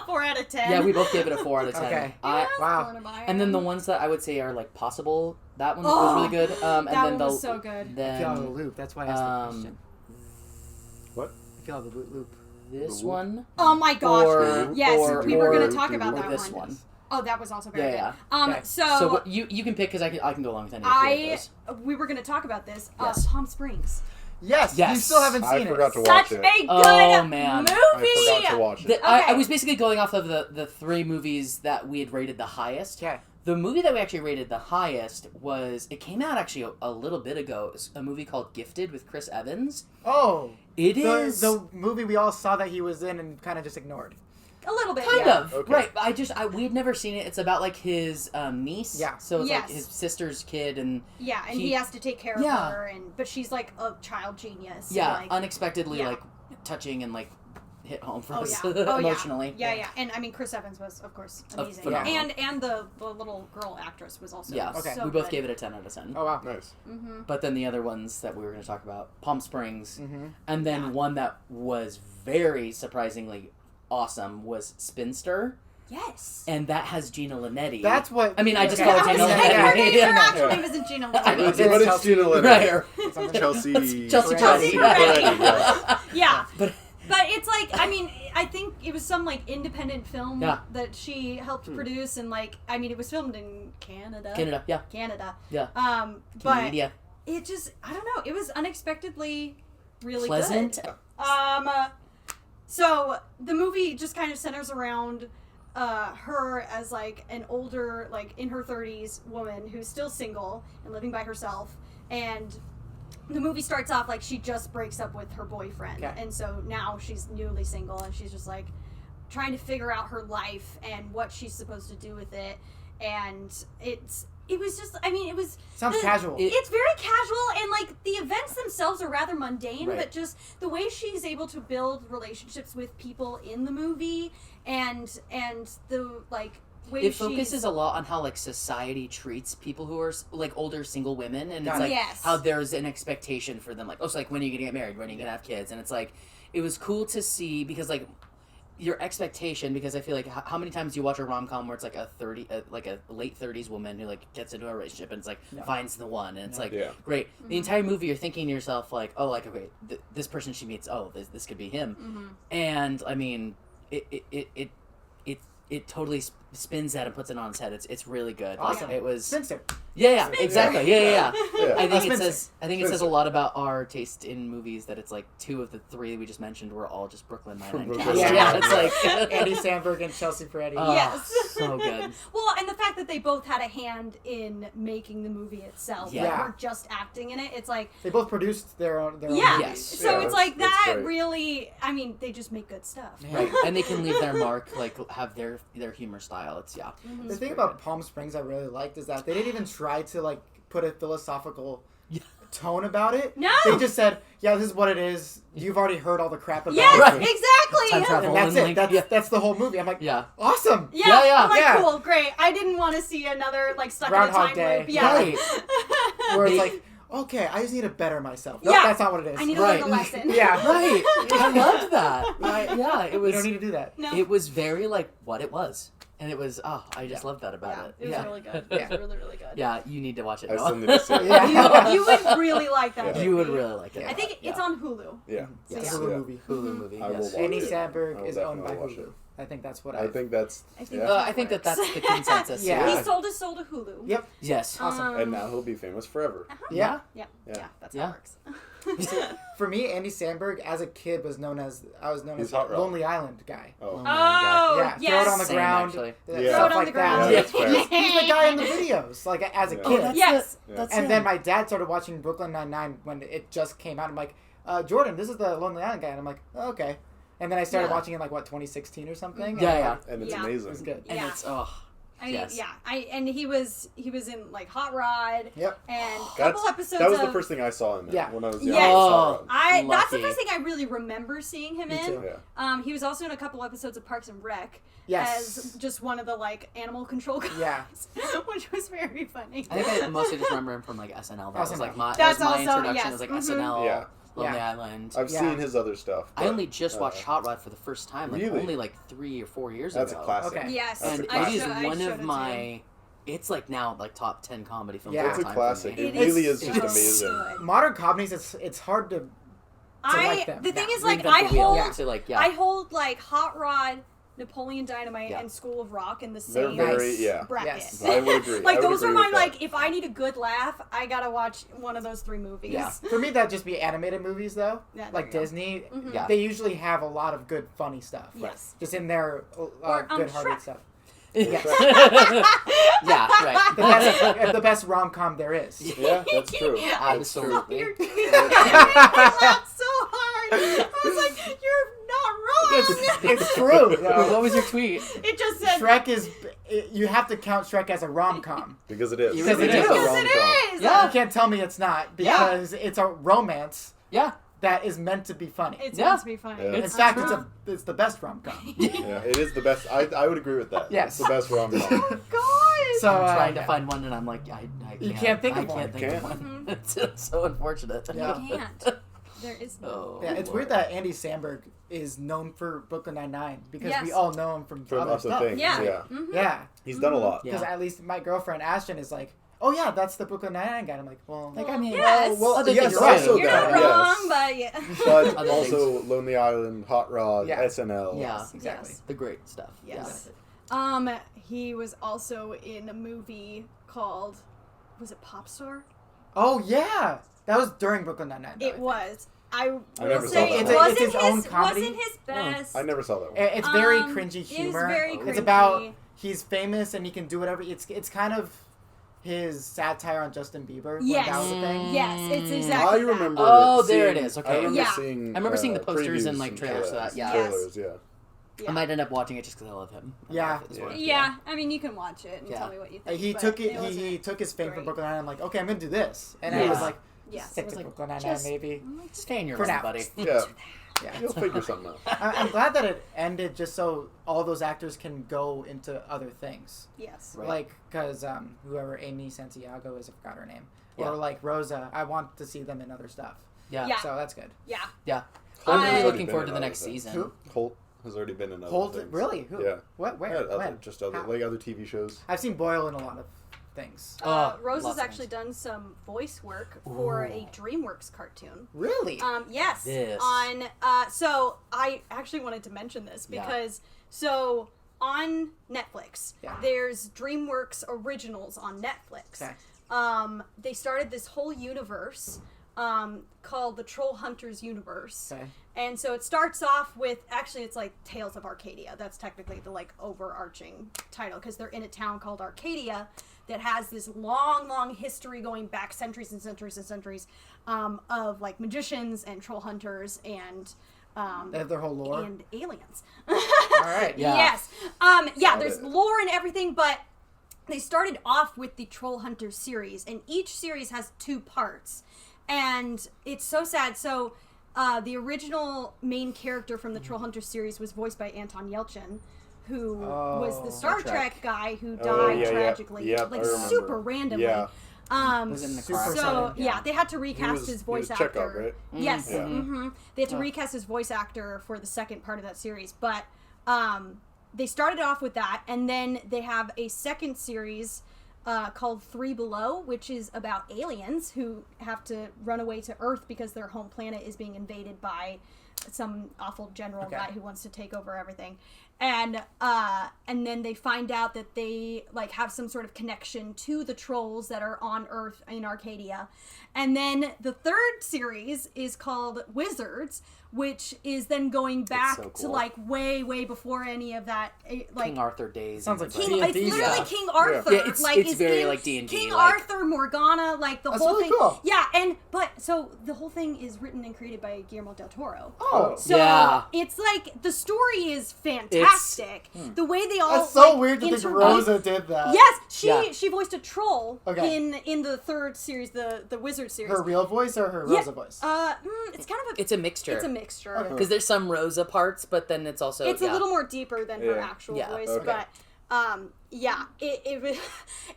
4 out of 10. yeah, we both gave it a 4 out of 10. Okay. I, Wow. and then the ones that I would say are like possible, that one Oh, was really good. And that then one the was so good. I feel out of the then loop. That's why I asked the question. What? I feel out of the loop. this The one. Oh my gosh! Or, Yes, or, we were going or- to talk about or that this one. one. Oh, that was also very Yeah, good. Okay. So what, you can pick because I can go along with any of those. we were going to talk about this. Yes. Palm Springs. Yes, Yes. you still haven't I seen forgot it. to watch Such it. a good Oh, man. movie. I forgot to watch it. I Okay. was basically going off of the 3 movies that we had rated the highest. Okay. The movie that we actually rated the highest it came out actually a little bit ago. It's a movie called Gifted with Chris Evans. Oh, It is the movie we all saw that he was in and kind of just ignored. A little bit. kind yeah. of Okay. right. We had never seen it. It's about like his niece. Yeah. So it's like Yes. his sister's kid and Yeah, and he has to take care of Yeah. her, but she's like a child genius. so, yeah, like, unexpectedly yeah. like touching and like hit home for Oh us yeah. Oh, emotionally. Yeah. And I mean, Chris Evans was, of course, amazing. phenomenal. And the little girl actress was also Yeah. Okay. so we both good. gave it a 10 out of 10. Oh wow. Nice. But then the other ones that we were going to talk about, Palm Springs, Mm-hmm. and then Yeah. one that was very surprisingly awesome was Spinster, Yes. and that has Gina Linetti. That's what. I mean, I just Yeah. call her I was Gina like, Linetti. her name, her Yeah. actual Yeah. name isn't Gina I know, Linetti. it's What is Chelsea- Gina Linetti? Right. or- Something- Chelsea. Chelsea Chelsea Peretti. Peretti. Yeah. Yeah. But But it's like, I mean, I think it was some like independent film Yeah. that she helped produce, and like, I mean, it was filmed in Canada. Canada, yeah. But Canada. it just, I don't know, it was unexpectedly really Pleasant. good. So the movie just kind of centers around her as like an older, like in her 30s woman who's still single and living by herself, and the movie starts off like she just breaks up with her boyfriend, Okay. and so now she's newly single, and she's just like trying to figure out her life and what she's supposed to do with it. And it was just, I mean, it was Sounds casual. It's very casual, and like the events themselves are rather mundane, Right. but just the way she's able to build relationships with people in the movie, and the like way It focuses a lot on how like society treats people who are like older single women, and it's like Yes. how there's an expectation for them, like, oh, so like when are you gonna get married, when are you gonna have kids, and it's like it was cool to see because like your expectation, because I feel like how many times do you watch a rom-com where it's like a late 30s woman who like gets into a relationship and it's like finds the one, and it's like Yeah. great. The entire movie you're thinking to yourself like, oh, like, okay, this person she meets, oh, this could be him. And I mean it totally spins that and puts it on its head. It's really good. Awesome. Like, it was Spinster. yeah, exactly. Yeah. Yeah. I think it Spencer. says a lot about our taste in movies that it's like 2 of the 3 we just mentioned were all just Brooklyn Nine-Nine Brooklyn cast. Nine-Nine. Yeah, it's like Andy Samberg and Chelsea Peretti. Yes. so good. Well, and the fact that they both had a hand in making the movie itself, Yeah. like, we're just acting in it. It's like, They both produced their own yeah. Yes. So Yeah, it's like that's that great. really. I mean, they just make good stuff. Right, and they can leave their mark, like have their humor style. It's The thing about Palm Springs I really liked is that they didn't even try to like put a philosophical tone about it. No. They just said, yeah, this is what it is. You've already heard all the crap about Yes, it. Right. exactly. Time travel. And that's And, it. like, That's the whole movie. I'm like, yeah. awesome. Yeah, I'm like, yeah. cool, great. I didn't want to see another like stuck Groundhog in a time Day. loop. Yeah. Right. Where it's They- like, okay, I just need to better myself. Nope, Yeah. that's not what it is. I need to Right. learn a lesson. Yeah. Right. I loved that. Yeah, it You was. don't need to do that. No. It was very like what it was, and it was. Oh, I just loved that about Yeah, it. it was yeah. really good. It Yeah. was really, really good. Yeah, you need to watch it. I Noah. still need to see it. Yeah. You would really like that. Yeah. movie. You would really like it. I think it's on Hulu. Yeah. It's Yes. a Hulu Yeah. movie. Hulu movie. I will Yes. watch Andy it. I Samberg will is owned by definitely watch Hulu. it. I think that's what I think that's I think yeah. I think that's the consensus. Yeah. He sold his soul to Hulu. Yep. Yes. Awesome. And now he'll be famous forever. Yeah. Yeah. Yeah. Yeah. That's Yeah. how it works. For me, Andy Samberg as a kid was known as He's Hot Rod. Lonely Island guy. Oh. Oh, Yeah, yes. throw it on the Same, ground. actually. Stuff Yeah. Throw it on like the ground. that. Yeah, that's fair. He's the guy in the videos, like as a Yeah. kid. Oh, that's Yes. Yeah. That's And him. then my dad started watching Brooklyn Nine-Nine when it just came out. I'm like, Jordan, this is the Lonely Island guy. And I'm like, oh, okay. And then I started Yeah. watching it in 2016 or something. Yeah, and yeah. And it's Yeah. It amazing. was good. And Yeah. it's oh. I mean, Yes. yeah. And he was in like Hot Rod. Yep. And a That's, couple episodes that was of the first thing I saw him in Yeah. when I was young. Yes. Oh. that's the Lucky. first thing I really remember seeing him Me in. too. Yeah. He was also in a couple episodes of Parks and Rec Yes. as just one of the like animal control guys, Yeah. which was very funny. I think I mostly just remember him from like SNL. That was SNL. like my That's that was my also- introduction. yes. It was like Mhm. SNL, Yeah. Lonely Yeah. Island. I've Yeah. seen his other stuff. I but, only just watched Hot Rod for the first time, like Really? only like 3 or 4 years That's ago. a classic. Okay. Yes, That's And a it is classic. one showed of it my. It's like now like top 10 comedy films. Yeah. of all It's a time for classic. me. It really is so just amazing. good. Modern comedies, it's hard to like them. The thing Yeah. is, like, Reinvent I the wheel hold, Yeah. to like I hold like Hot Rod, Napoleon Dynamite, Yeah. and School of Rock in the They're same very, yeah. bracket. Yes. I would agree. Like I would those are agree my with that. like. If I need a good laugh, I gotta watch one of those 3 movies. Yeah. For me, that'd just be animated movies, though. Yeah, there Like you go. Disney, Yeah. they usually have a lot of good, funny stuff. Yes. Just in their Or, good-hearted Shrek. stuff. yeah, right. The best rom-com there is. Yeah, that's true. Absolutely. You're doing that. I laughed so hard. I was like, "You're not wrong." It's true, though. What was your tweet? It just said Shrek is... You have to count Shrek as a rom-com. Because it is. You Because really it do. is. Yes, it is. Yeah. You can't tell me it's not, because it's a romance Yeah. that is meant to be funny. It's Yeah. meant to be funny. Yeah. In It's fact, true. it's the best rom-com. Yeah, it is the best. I would agree with that. Yes. It's the best rom-com. Oh God. So, I'm trying to yeah. find one, and I'm like, I can't. You can't think of I one. can't think of Can't? one. It's so unfortunate. Yeah. You can't. There is no. Oh, Yeah, it's Lord. weird that Andy Samberg is known for Brooklyn Nine-Nine, because we Yes. all know him from From other other stuff. things. Yeah. Yeah. Mhm. Yeah, He's done a lot. Yeah. because at least my girlfriend Ashton is like, oh yeah, that's the Brooklyn Nine-Nine guy. I'm like, well, Like, I mean, Yes. well, other yes, things also too. You're that, not yes. wrong, but yeah. But Other also Lonely Island, Hot Rod, Yeah. SNL. Yeah. Yes, exactly. Yes. the great stuff. Yes. Yeah. He was also in a movie called, was it Popstar? Oh yeah, that was during Brooklyn Nine-Nine. though, I It think. was. I will never saw say that it one. wasn't It's his own comedy? wasn't his best. I never saw that one. It's very Um, cringy it was humor. very It's cringy. about he's famous and he can do whatever. It's kind of his satire on Justin Bieber. when Yes. that was a thing. Yes, it's exactly I that. remember. Oh, there seeing- it is, okay. I remember Yeah. seeing. I remember seeing the posters and, previews like, trailers for that, yeah. Trailers, yeah. Yeah. I might end up watching it just because I love him. Yeah. Yeah, I mean, you can watch it and Yeah. tell me what you think. He but took it. it wasn't He took his fame from great. Brooklyn Nine-Nine. Like, okay, I'm gonna do this, and Yeah. I was like, Yeah. stick It was to like, Brooklyn Nine-Nine, just- maybe. Stay in your For lane, now. buddy. Yeah. Yeah. You'll figure something out. I'm glad that it ended just so all those actors can go into other things. Yes. Right. Like, because whoever Amy Santiago is, I forgot her name. Yeah. Or like Rosa, I want to see them in other stuff. Yeah. Yeah. So that's good. Yeah. Yeah. Holt I'm has really already looking been forward in to the other next things. season. Who? Holt has already been in other Hold things. really? Who? Yeah. What? Where? Yeah, when? just other How? like other TV shows. I've seen Boyle in a lot of things. Rose lots has of actually things. done some voice work for a Ooh. DreamWorks cartoon. Really? Yes. This. On so I actually wanted to mention this Yeah. because so on Netflix Yeah. there's DreamWorks originals on Netflix. Okay. They started this whole universe called the Troll Hunters universe. Okay. And so it starts off with, actually it's like Tales of Arcadia. That's technically the like overarching title because they're in a town called Arcadia that has this long, long history going back centuries and centuries and centuries of like magicians and troll hunters and They have their whole lore. and aliens. All right. Yeah. Yes. Got There's it. lore and everything, but they started off with the Troll Hunter series, and each series has 2 parts. And it's so sad. So the original main character from the Troll Hunter series was voiced by Anton Yelchin, who was the Star Trek. Trek guy who Oh, died yeah, yeah. tragically, Yep, like I remember. super randomly. Yeah. Was in the Super car sudden, So yeah. yeah, they had to He recast was- his he voice was actor. Chekhov, right? Yes, Yeah. they had to recast his voice actor for the second part of that series, but they started off with that, and then they have a second series called Three Below, which is about aliens who have to run away to Earth because their home planet is being invaded by some awful general Okay. guy who wants to take over everything. And then they find out that they like have some sort of connection to the trolls that are on Earth in Arcadia. And then the third series is called Wizards, which is then going back so to cool. like way before any of that like King Arthur days. Sounds and like stuff. King, it's D&D literally stuff. King Arthur. Yeah, it's is very in like D&D, King like- Arthur, Morgana, like the That's whole really thing. cool. Yeah, but so the whole thing is written and created by Guillermo del Toro. Oh. So Yeah. it's like the story is fantastic. The way they all That's so like, weird to think interweave- Rosa did that. Yes, Yeah. she voiced a troll Okay. in the third series, the Wizard series. Her real voice or her Yeah, Rosa voice? it's kind of It's a mixture. a mixture. Okay. Because there's some Rosa parts, but then it's also It's a little more deeper than her Yeah. actual Yeah. voice, Okay. but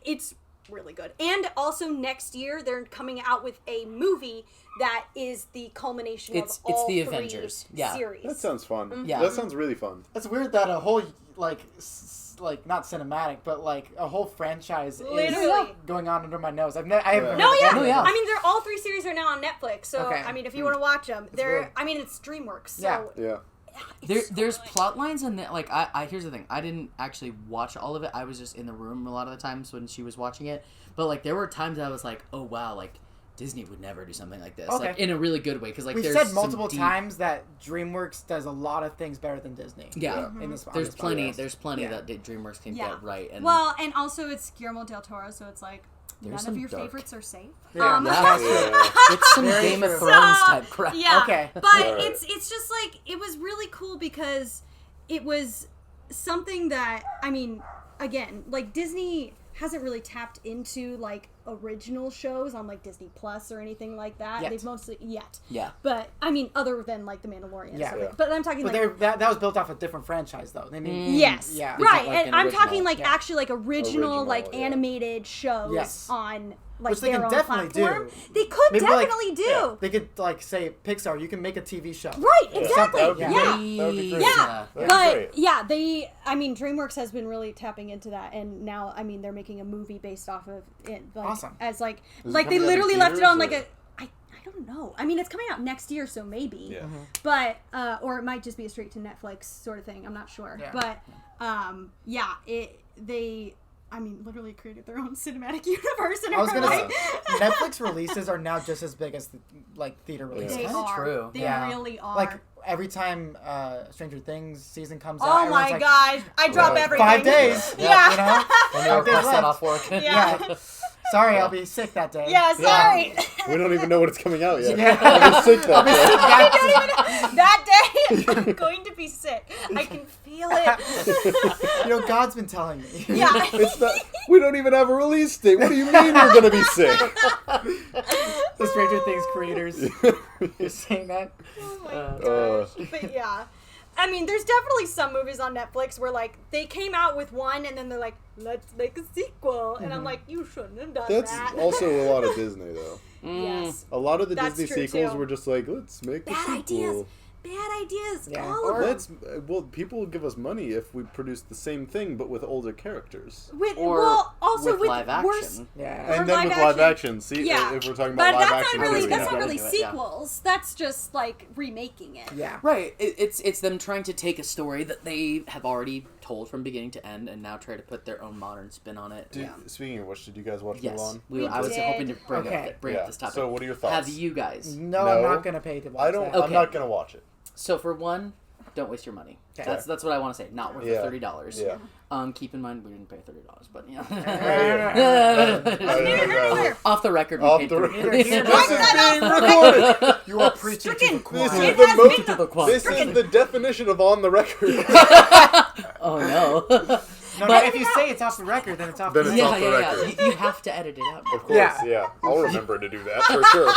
it's really good. And also next year they're coming out with a movie that is the culmination It's of all the 3 Avengers. Yeah. series. That sounds fun. Yeah. That sounds really fun. It's weird that a whole like not cinematic, but like a whole franchise Literally. is going on under my nose. I haven't heard No, of yeah. any of yeah. this. I mean, they're all 3 series are now on Netflix. So Okay. I mean, if you want to watch them, they're. weird. I mean, it's DreamWorks. So Yeah. Yeah. it's so There's good. plot lines in that. Like, I here's the thing. I didn't actually watch all of it. I was just in the room a lot of the times when she was watching it. But like, there were times I was like, oh wow, like Disney would never do something like this. Okay. Like in a really good way. Because like We've there's said some multiple deep- times that DreamWorks does a lot of things better than Disney. Yeah. In this, on There's this plenty. podcast. There's plenty Yeah. that DreamWorks can Yeah. get right. And Well, and also it's Guillermo del Toro, so it's like There's none some of your dark- favorites are safe. Yeah. Yeah. Yeah. it's some Very Game of true. Thrones So, type crap. Yeah. Okay. But Right. it's just like it was really cool because it was something that I mean, again, like Disney hasn't really tapped into like original shows on like Disney Plus or anything like that. Yet. They've mostly Yeah. But I mean, other than like The Mandalorian. and Yeah. stuff Yeah. like, but I'm talking But like that was built off a different franchise, though. They need, yes, Yeah. right. like And an I'm original. talking like Yeah. actually like original like Original, yeah. animated shows Yes. on like Which they their can own definitely platform. do. They could Maybe, like, definitely do. yeah, they could like say Pixar, you can make a TV show. Right, Yeah. exactly. That would be Yeah. great. Yeah. That would be great. Yeah, That'd be but great. yeah, I mean, DreamWorks has been really tapping into that, and now, I mean, they're making a movie based off of it, like, Awesome. as like Is it they coming out in literally left it on like theaters, I don't know. I mean, it's coming out next year, so maybe, Yeah. but or it might just be a straight to Netflix sort of thing. I'm not sure, Yeah. but they. I mean, literally created their own cinematic universe, and I was are gonna like, say, Netflix releases are now just as big as like theater releases. they kinda are. true. They Yeah. really are. Like every time Stranger Things season comes out, oh everyone's my like, gosh, I drop Yeah. everything. 5 days. Yeah. You know? When they 5 days request that left. off work. Yeah. Sorry, I'll be sick that day. Yeah, sorry. We don't even know when it's coming out yet. Yeah. I'll be sick that day. That day, I'm going to be sick. I can feel it. You know, God's been telling me. Yeah. It's not. We don't even have a release date. What do you mean you're gonna be sick? The Stranger Things creators. You're saying that? Oh my gosh. But yeah. I mean, there's definitely some movies on Netflix where, like, they came out with one and then they're like, let's make a sequel. And I'm like, you shouldn't have done That's that. also a lot of Disney, though. Yes. A lot of the That's Disney true, sequels too. were just like, let's make a Bad sequel. ideas. Bad ideas. Yeah. All Or- of them. People will give us money if we produce the same thing but with older characters. Or Well, also with with live worse. action. Yeah. Or And then live with live action. action, see, Yeah. if we're talking But about live that's action not really movies, that's not yeah. really Do it, yeah. sequels. That's just like remaking it. Yeah. Right. It's them trying to take a story that they have already told from beginning to end and now try to put their own modern spin on it. Speaking of which, did you guys watch Yes. Mulan? We I was did. hoping to bring Okay. up this topic. So what are your thoughts? Have you guys? No, No. I'm not gonna pay to watch I don't. that. Okay. I'm not gonna watch it. So for one, don't waste your money. Okay. That's what I want to say. Not worth Yeah. the $30. Yeah. Keep in mind we didn't pay $30, but yeah. Neither. Off the record, we Off paid the $30. record. This is This is that being off recorded. You are preaching to the Stricken. choir. This is It the has most. been This is the definition of on the record. Oh no. No, if you say it's off the record, then it's off Then the it's record. off the record. You have to edit it out. Of course, Yeah. yeah. I'll remember to do that for sure.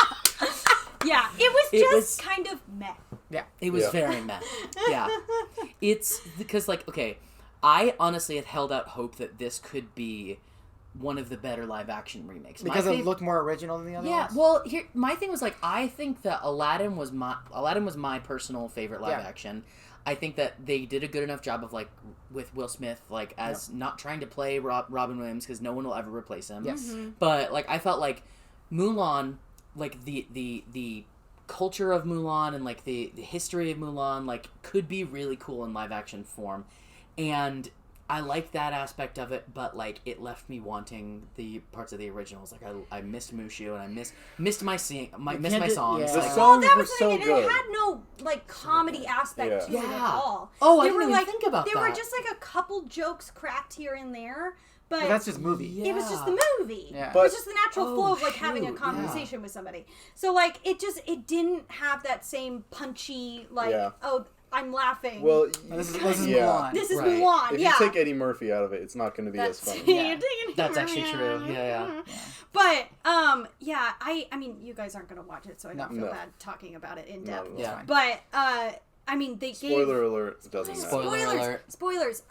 Yeah, it was It just was- kind of meh. It was Yeah. very meh. Yeah. It's because, like, okay, I honestly had held out hope that this could be one of the better live action remakes. Because My it looked more original than the other Yeah, ones? well, here my thing was like I think that Aladdin was my personal favorite live Yeah. action. I think that they did a good enough job of like with Will Smith like as not trying to play Robin Williams because no one will ever replace him. Yes. But like I felt like Mulan, like the culture of Mulan and like the history of Mulan like could be really cool in live action form, and I like that aspect of it, but like it left me wanting the parts of the originals. Like I missed Mushu and I missed my songs. yeah. The Like, songs that were was so the thing, and good. it had no like comedy aspect to it at Yeah. all. Oh, I They didn't were even like think about they were that. just like a couple jokes cracked here and there, but Well, that's just movie. it was just the movie. Yeah. It But- was just the natural flow of like having a shoot, conversation with somebody. So like it didn't have that same punchy like Yeah. oh I'm laughing. Well, This is yeah. Mulan. this is Right. Mulan. If yeah. you take Eddie Murphy out of it, it's not going to be as That's, funny. Yeah. you're taking That's it actually from true. me. Yeah. But yeah, I mean you guys aren't gonna watch it, so I don't feel No. bad talking about it in No, depth. that's Yeah. fine. But I mean they Spoiler alert, it doesn't matter. Spoiler alert. Spoilers.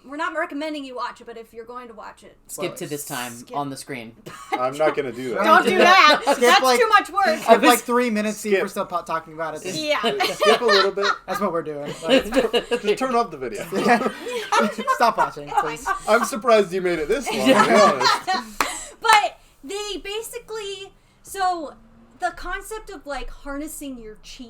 We're not recommending you watch it, but if you're going to watch it, Skip to this time Skip. on the screen. I'm not going to do that. don't do that. Skip, That's like- too much work. I have like 3 minutes, see if Skip. we're still talking about it. Yeah. Skip a little bit. That's what we're doing. Just turn off the video. Stop watching, please. I'm surprised you made it this long, to be honest. But they basically so the concept of like harnessing your chi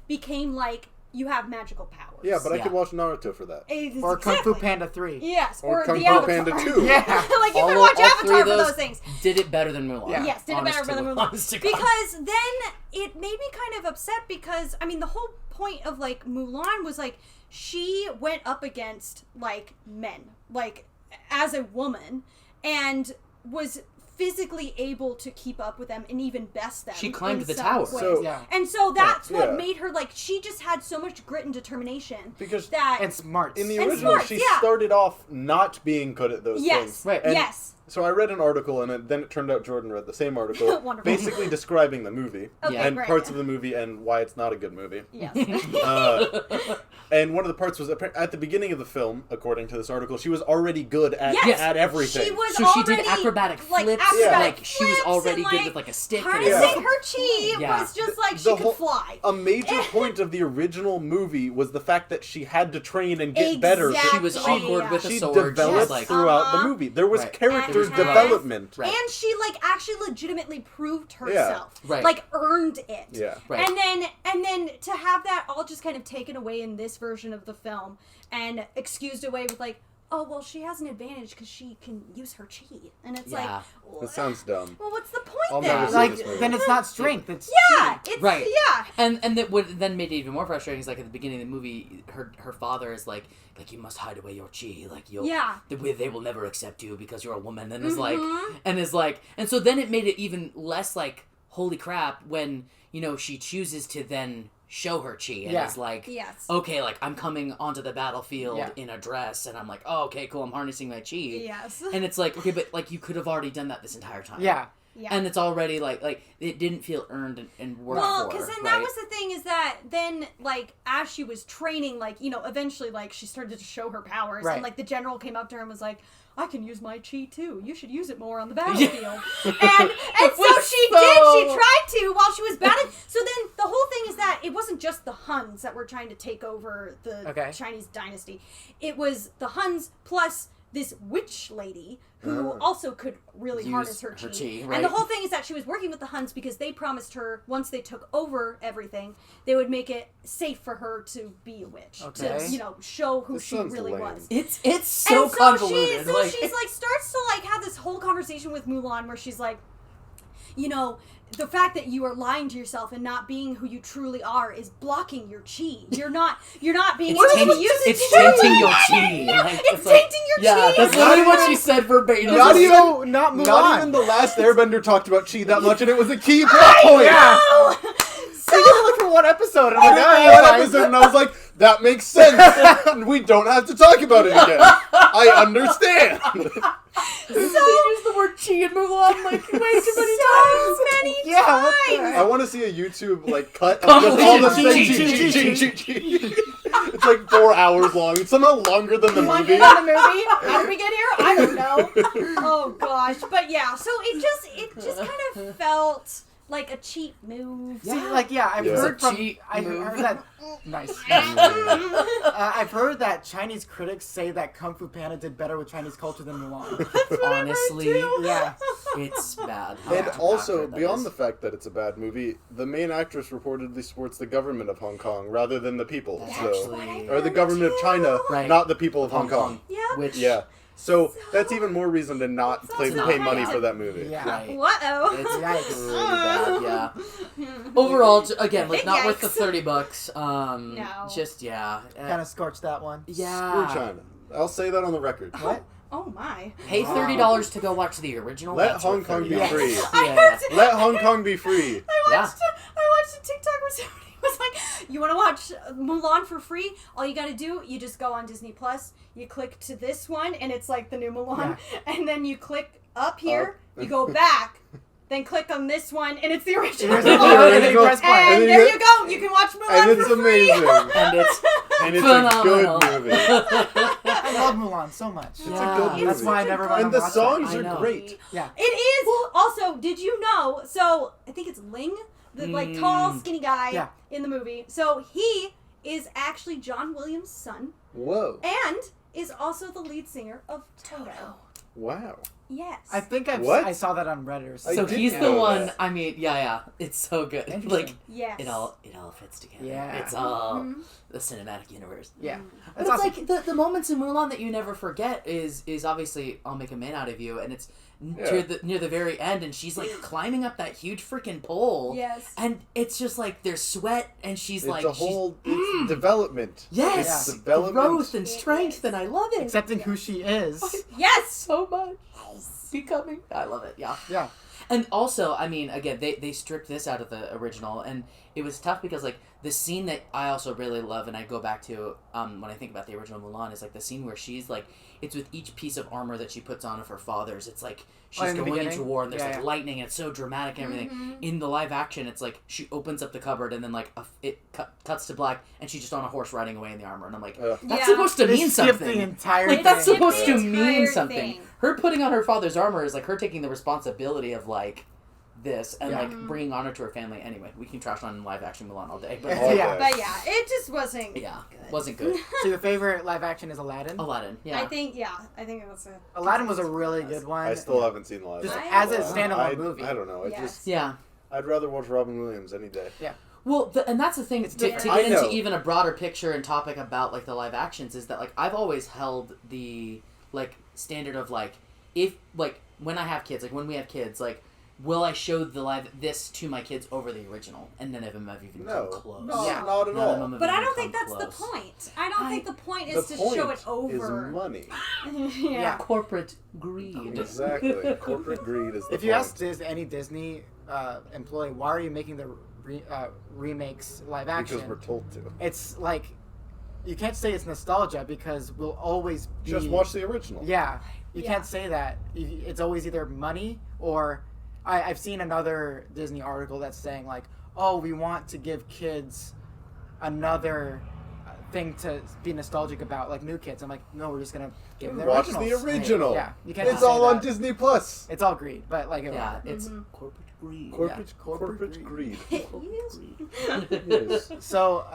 became like you have magical powers. Yeah, but I Yeah. could watch Naruto for that. Or Kung Fu Exactly. Panda 3. Yes, Or Kung the Fu Avatar. Panda 2. Yeah. Like you All- can watch all three Avatar of for those those things. Did it better than Mulan. Yeah. Yes, did it Honest better to than God. Mulan. Honest to God. Because then it made me kind of upset because, I mean, the whole point of, like, Mulan was, like, she went up against, like, men, like, as a woman, and was physically able to keep up with them and even best them. She climbed in the some tower. ways. So- Yeah. And so that's what Yeah. made her, like, she just had so much grit and determination Because that... And smarts. in the And original, smarts, she yeah. started off not being good at those yes, things. Right. And yes. So I read an article, and then it turned out Jordan read the same article, Wonderful. basically describing the movie Okay, Yeah. and great. parts of the movie and why it's not a good movie. Yes. And one of the parts was at the beginning of the film, according to this article, she was already good at, Yes. at everything. She was So she did already, acrobatic like, flips. acrobatic Like she was flips already and, good with like a stick. And harnessing Yeah. her chi Yeah. was just like she The could whole- fly. A major point of the original movie was the fact that she had to train and get better. She was Exactly. awkward with a She sword. She was developed like, throughout the Uh-huh. movie. There was Right. character And- development. Right. And she like actually legitimately proved herself. Right. Like earned it. Yeah. Right. And then to have that all just kind of taken away in this version of the film and excused away with like, oh, well, she has an advantage because she can use her chi. And it's Yeah. like... That sounds dumb. Well, what's the point I'll then? never see Like, this movie. then it's not strength. It's Yeah, chi. it's... Right. Yeah. And that what then made it even more frustrating is like at the beginning of the movie, her father is like you must hide away your chi, like you'll they will never accept you because you're a woman, and is like and so then it made it even less like holy crap when she chooses to then show her chi and is like okay, like I'm coming onto the battlefield in a dress, and I'm like, oh, okay, cool, I'm harnessing my chi. Yes. And it's like, okay, but like you could have already done that this entire time. Yeah. Yeah. And it's already like it didn't feel earned and worked Well, for. because then right? that was the thing is that then, like, as she was training, like, eventually, like, she started to show her powers. Right. And, like, the general came up to her and was like, I can use my chi, too. You should use it more on the battlefield. and so she did. She tried to while she was battling. So then the whole thing is that it wasn't just the Huns that were trying to take over the Chinese dynasty. It was the Huns plus this witch lady who also could really harness her chi. Right? And the whole thing is that she was working with the Huns because they promised her, once they took over everything, they would make it safe for her to be a witch. Okay. To, show who This she sounds really lame. was. It's so And convoluted. So she's like starts to like have this whole conversation with Mulan where she's like, the fact that you are lying to yourself and not being who you truly are is blocking your chi. You're not being able to use it. It's tainting your chi. Like, it's tainting your chi. Yeah, that's literally what she said verbatim. Not Mulan. Not even the last Airbender talked about chi that much, and it was a key plot point. Yeah. So, I did look for one episode, and I'm like, I oh, one episode, and I was like, that makes sense. We don't have to talk about it again. I understand. They use the word chi and Mulan like way too many times. many Yeah, what the times. I want to see a YouTube cut of just all the Compilation. chi. It's like 4 hours long. It's somehow longer than the movie. In the movie? How did we get here? I don't know. Oh gosh, but yeah. So it just kind of felt like a cheap move. See, I've Yeah. heard It's a from cheap I move. heard that nice. I've heard that Chinese critics say that Kung Fu Panda did better with Chinese culture than Mulan. Honestly, Yeah, it's bad. And how also, accurate that beyond is. the fact that it's a bad movie, the main actress reportedly supports the government of Hong Kong rather than the people. That's So, actually or the government of China, Right. not the people of Hong Kong. Yeah. which Yeah. So that's even more reason to not So pay not money right. for that movie. yeah. right. What-oh. It's Yikes. really bad, yeah. Overall, again, like not worth the Yikes. $30. No. Just Kind of scorched that one. yeah. Screw China. I'll say that on the record. What? Oh my. Pay $30 to go watch the original. Let that's Hong worth Kong be $30. free. Yeah. Let Hong Kong be free. I watched a TikTok where somebody was like, you want to watch Mulan for free? All you got to do, you just go on Disney Plus, you click to this one, and it's like the new Mulan, and then you click up here, you go back, then click on this one, and it's the original Here's the Mulan. and then you press play. And then there you you go. You can watch Mulan And it's for free. amazing. And it's And it's phenomenal. a good movie. I love Mulan so much. It's a Yeah. good movie. That's why I never good went And the watch songs I are know. great. Yeah. It is. Also, did you know? So I think it's Ling, the like tall, skinny guy Yeah. in the movie. So he is actually John Williams' son, Whoa. and is also the lead singer of Toto. Wow. Yes. I think What? I saw that on Reddit or I something. So did he's the know one. that. I mean, yeah, it's so good. Interesting. Like yes. it all fits together. Yeah. It's all the cinematic universe. Yeah. But That's it's awesome. like the moments in Mulan that you never forget is obviously I'll make a man out of you, and it's near the very end, and she's like climbing up that huge freaking pole. Yes. And it's just like there's sweat, and she's It's like a whole it's development. yes, It's development. growth and It strength, is. and I love it Accepting who she is. Yes. so much. Becoming, I love it. Yeah. Yeah. And also, I mean, again, they stripped this out of the original, and it was tough because, like, the scene that I also really love, and I go back to when I think about the original Mulan, is, like, the scene where she's, like, it's with each piece of armor that she puts on of her father's, it's, like, she's in the going into beginning? war, and there's, Yeah, like, yeah. lightning, and it's so dramatic and everything. In the live action, it's, like, she opens up the cupboard, and then, like, it cuts to black, and she's just on a horse riding away in the armor, and I'm like, that's Yeah. supposed to They mean skipped something. the entire Like, thing. that's Skip supposed the to mean entire something. thing. Her putting on her father's armor is like her taking the responsibility of like this and Yeah. like bringing honor to her family. Anyway, we can trash on live action Mulan all day, but All Yeah. day. But yeah, it just wasn't. yeah, good. wasn't good. So your favorite live action is Aladdin? Aladdin, yeah. I think that's it. Aladdin was a really good one. I still haven't seen the live Just action. as a Wow. standalone movie. I don't know. Yes. Yeah. I'd rather watch Robin Williams any day. Yeah. Well, and that's the thing, to different. get I into know. even a broader picture and topic about, like, the live actions, is that, like, I've always held the, like, standard of, like, if, like, when I have kids, like, when we have kids, like, will I show this to my kids over the original? And none of them have even come close. No, Yeah. not at None of all. them have But I even don't think come that's close. the point. I don't think the point The is to point show it over. is money. Yeah. Corporate greed. Exactly. Corporate greed is the If you point. ask any Disney employee, why are you making the remakes live action? Because we're told to. It's like, you can't say it's nostalgia because we'll always be... Just watch the original. Yeah. You Yeah. can't say that. It's always either money or... I've seen another Disney article that's saying, like, oh, we want to give kids another thing to be nostalgic about, like new kids. I'm like, no, we're just going to give them the Watch originals. the original. Yeah. You can't It's just say all on that. Disney Plus. It's all greed, but like... Yeah, it's Mhm. corporate greed. Corporate Greed. Yes. So,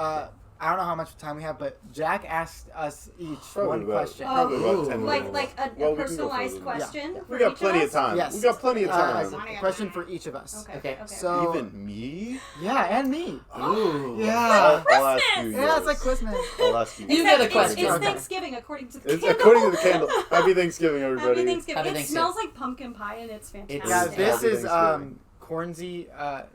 I don't know how much time we have, but Jack asked us each Probably one about- question. probably about Ooh. 10 Like minutes. like a Well, we can go personalized further than that. question. We for got each plenty of us? time. Yes. We got plenty of time. A question for each of us. Okay. Okay. So, Even me? yeah, and me. Ooh. Yeah. I'll ask you. Yeah, it's like yours. Christmas. I'll ask you. You Except get a question. It's Okay. Thanksgiving according to the It's candle. according to the candle. Happy Thanksgiving, everybody. Happy Thanksgiving. Happy It Thanksgiving. smells like pumpkin pie and it's fantastic. Yeah, It's- this Happy is Thanksgiving. Cornsey.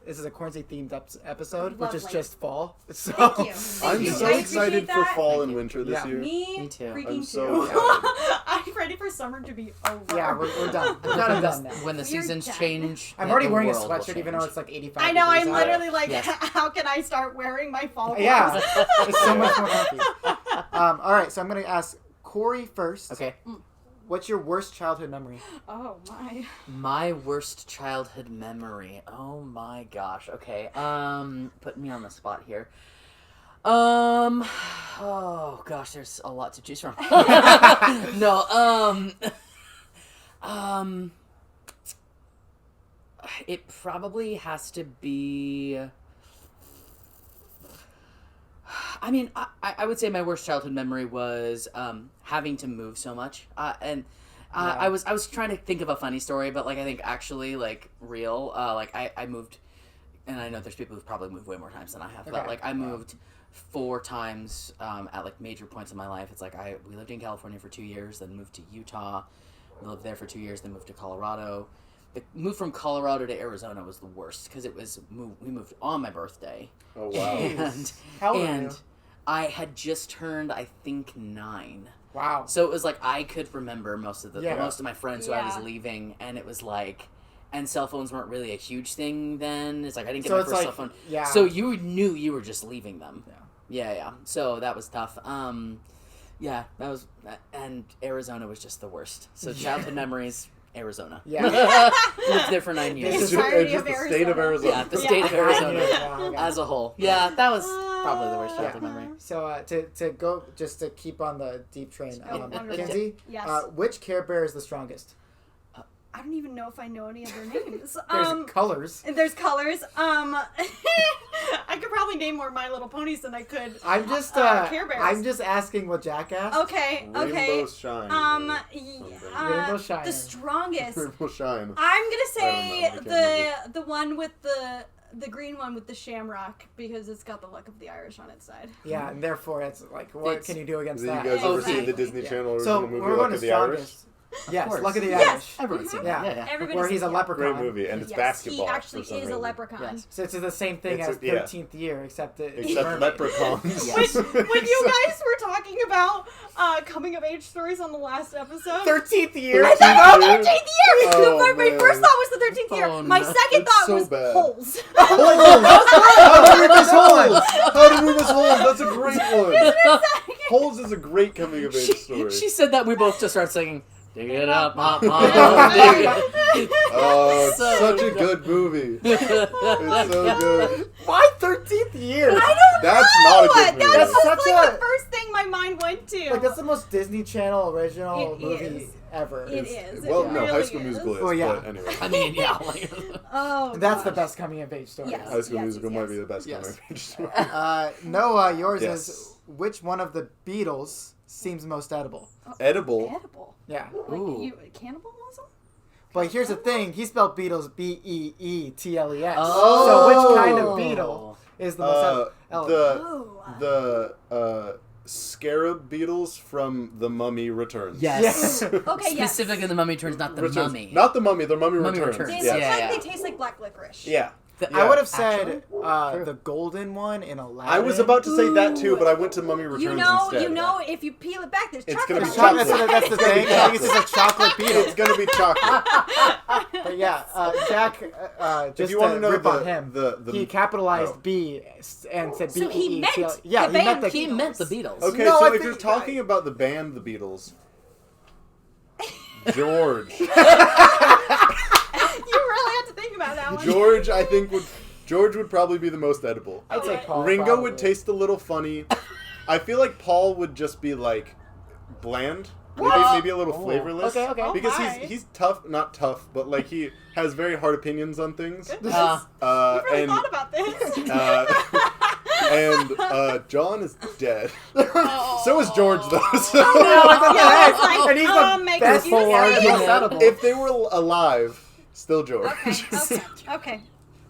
This is a Cornsey themed episode, which is Lovely. just fall. So Thank you. Thank I'm you. so I excited appreciate for that. fall Thank and you. winter this Yeah. year. Me too. freaking I'm so too. excited. I'm ready for summer to be over. yeah, we're done. We're When done and the- done now. When the We're seasons done. change, I'm the already wearing a world will sweatshirt, even though change. it's like 85. I know. degrees I'm out. literally like, Yes. how can I start wearing my fall clothes? Yeah, it's so much more comfy. All right, so I'm gonna ask Corey first. Okay. What's your worst childhood memory? Oh my. My worst childhood memory. Oh my gosh. Okay. Putting me on the spot here. Oh gosh, there's a lot to choose from. No. It probably has to be. I mean, I would say my worst childhood memory was having to move so much, and Yeah. I was trying to think of a funny story, but like I think actually like real, like I moved, and I know there's people who've probably moved way more times than I have, but Okay. like I moved 4 times at like major points in my life. It's like we lived in California for 2 years, then moved to Utah, we lived there for 2 years, then moved to Colorado. The move from Colorado to Arizona was the worst because we moved on my birthday. Oh, wow. And, How old are and you? I had just turned, I think, 9. Wow. So it was like I could remember most of Yeah. most of my friends who I was Yeah. leaving, and it was like, and cell phones weren't really a huge thing then. It's like I didn't get So my it's first like, cell phone. yeah. So you knew you were just leaving them. Yeah. Yeah. So that was tough. Yeah, that was, and Arizona was just the worst. So childhood memories, Arizona. Yeah. Lived there for 9 The years. It's just, entirety it's just of the state of Arizona. Arizona. Yeah, the Yeah. state of Arizona Yeah. as a whole. Yeah, that was probably the worst childhood Yeah. memory. So to go just to keep on the deep train, Oh, wonderful. Kinsey, Yes. which Care Bear is the strongest? I don't even know if I know any of their names. There's colors. And there's colors. I could probably name more My Little Ponies than I could. I'm just Care Bears. I'm just asking what Jack asked. Okay. Okay. Rainbow Shine. Rainbow Shine. The strongest. Rainbow Shine. I'm gonna I say don't know, I can't the one with the green one with the shamrock because it's got the luck of the Irish on its side. Yeah, and therefore it's like, what It's- can you do against Have that? you guys ever Okay. seen the Disney Yeah. Channel So original movie we're Luck going to of the Irish? strongest. Yes, course. Luck of the Yes. Irish. Everyone's seen Yeah. that. Yeah. Everybody's Where he's a seen it. leprechaun. Great movie, and it's Yes, basketball. he actually for some is a reason. leprechaun. Yes. So it's the same thing It's as a- yeah. 13th year, except it's Except mermaid. leprechauns. Yes. When you guys were talking about coming of age stories on the last episode. 13th year. 13th Oh, year? 13th year! Oh, my man. first thought was the 13th year. Oh, My no. second It's thought so was bad. holes. How to Move Us Holes! How to Move Us Holes! That's a great one. Holes is a great coming of age story. She said that we both just started singing. Dig it up, Mom. Dig it. Oh, it's So such a good movie. It's so good. Why 13th year? I don't That's know. not a good movie. That was That's like such a- the first thing my mind went to. Like, that's the most Disney Channel original It movie is. ever. It is. Well, It no, High really School is. Musical is. Well, yeah. But anyway, I mean, yeah. Like, Oh, That's the gosh. best coming of age story. Yes. High School yes, Musical yes. might be the best Yes. coming of age story. Noah, yours Yes. is which one of the Beatles seems most edible? Edible. Edible. Yeah. Like Ooh. cannibalism? But here's the thing, he spelled Beatles Beetles. Oh. So which kind of beetle is the most elegant. Oh. The scarab beetles from The Mummy Returns. Yes. Okay, yes. Specifically, the Mummy Returns, not the Returns. Mummy. Not the Mummy. The Mummy, Mummy Returns. Returns. They Yeah, look yeah, like yeah. they taste like black licorice. Yeah. I would have Actually? said the golden one in Aladdin. I was about to say that too, but I went to Mummy Returns instead. You know, if you peel it back, there's It's chocolate. gonna be on it. chocolate. That's the thing. I think it's just a chocolate beetle. It's gonna be chocolate. But yeah, Jack, just if you want to know rip on him, the he capitalized oh. B and said B. So he meant yeah, the he meant band the He meant the Beatles. Okay, No, so I if think- you're talking about the band The Beatles, George, You really have to think about that one. George would probably be the most edible. I'd say Alright. Paul. Ringo probably. would taste a little funny. I feel like Paul would just be like bland, maybe a little flavorless. Okay, okay. Oh Because my. he's tough, not tough, but like he has very hard opinions on things. Goodness. Uh, you really and thought about this. John is dead. Oh. So is George though. So Oh, yeah, it's like, And he's the make best excuses. full argument. Incredible. if they were alive, still George. Okay.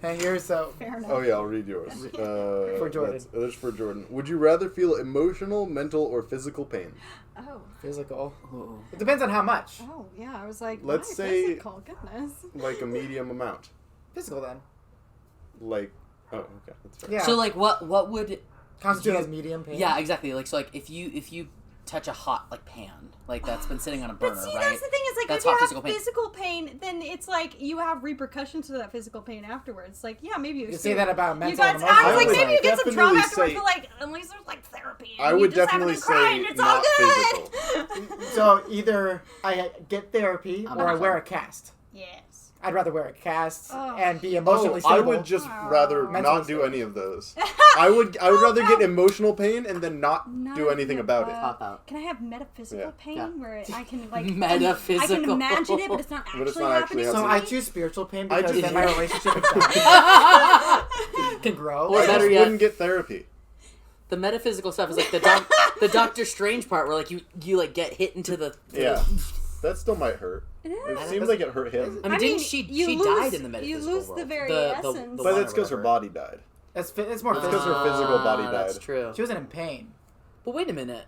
And here's Fair enough. Oh yeah, I'll read yours. For Jordan. That's for Jordan. Would you rather feel emotional, mental, or physical pain? Oh. physical. Ooh. It depends on how much. Oh, yeah. I was like, Let's why say- physical? Goodness. Like a medium amount. Physical then. Like, oh, okay, that's fair. Yeah. So like, what would? Constitute you- as medium pain. Yeah, exactly. Like so, like if you touch a hot like pan, like that's been sitting on a burner, But see, right? that's the thing. Is like That's if you hot have physical physical pain. pain. then it's like you have repercussions to that physical pain afterwards. Like, yeah, maybe You say that about mental You guys, and I was emotional. like, would maybe you get some trauma definitely afterwards, say- but like, at least there's like therapy. And I you would just haven't definitely been crying, say it's all not good. physical. So either I get therapy I'm or I not wear sure. a cast. Yes. I'd rather wear a cast Oh. and be emotionally I stable. would just rather Mentally not do stable. any of those. I would rather get emotional pain and then not do anything about it. Pop out. Can I have metaphysical Yeah. pain Yeah. where I can like Metaphysical. I can imagine it, but it's not actually But it's not actually happening. So to I me? choose spiritual pain I because just- then my relationship with God can grow. Or I better just yet- wouldn't get therapy. The metaphysical stuff is like the the Doctor Strange part where like you like get hit into the Yeah. That still might hurt. It It is. seems like it hurt him. I mean, didn't she you died lose- in the you metaphysical lose the world. very The essence. one But or it's because her whatever. body died. It's more It's 'cause physical. her physical body That's died. true. She wasn't in pain. But wait a minute.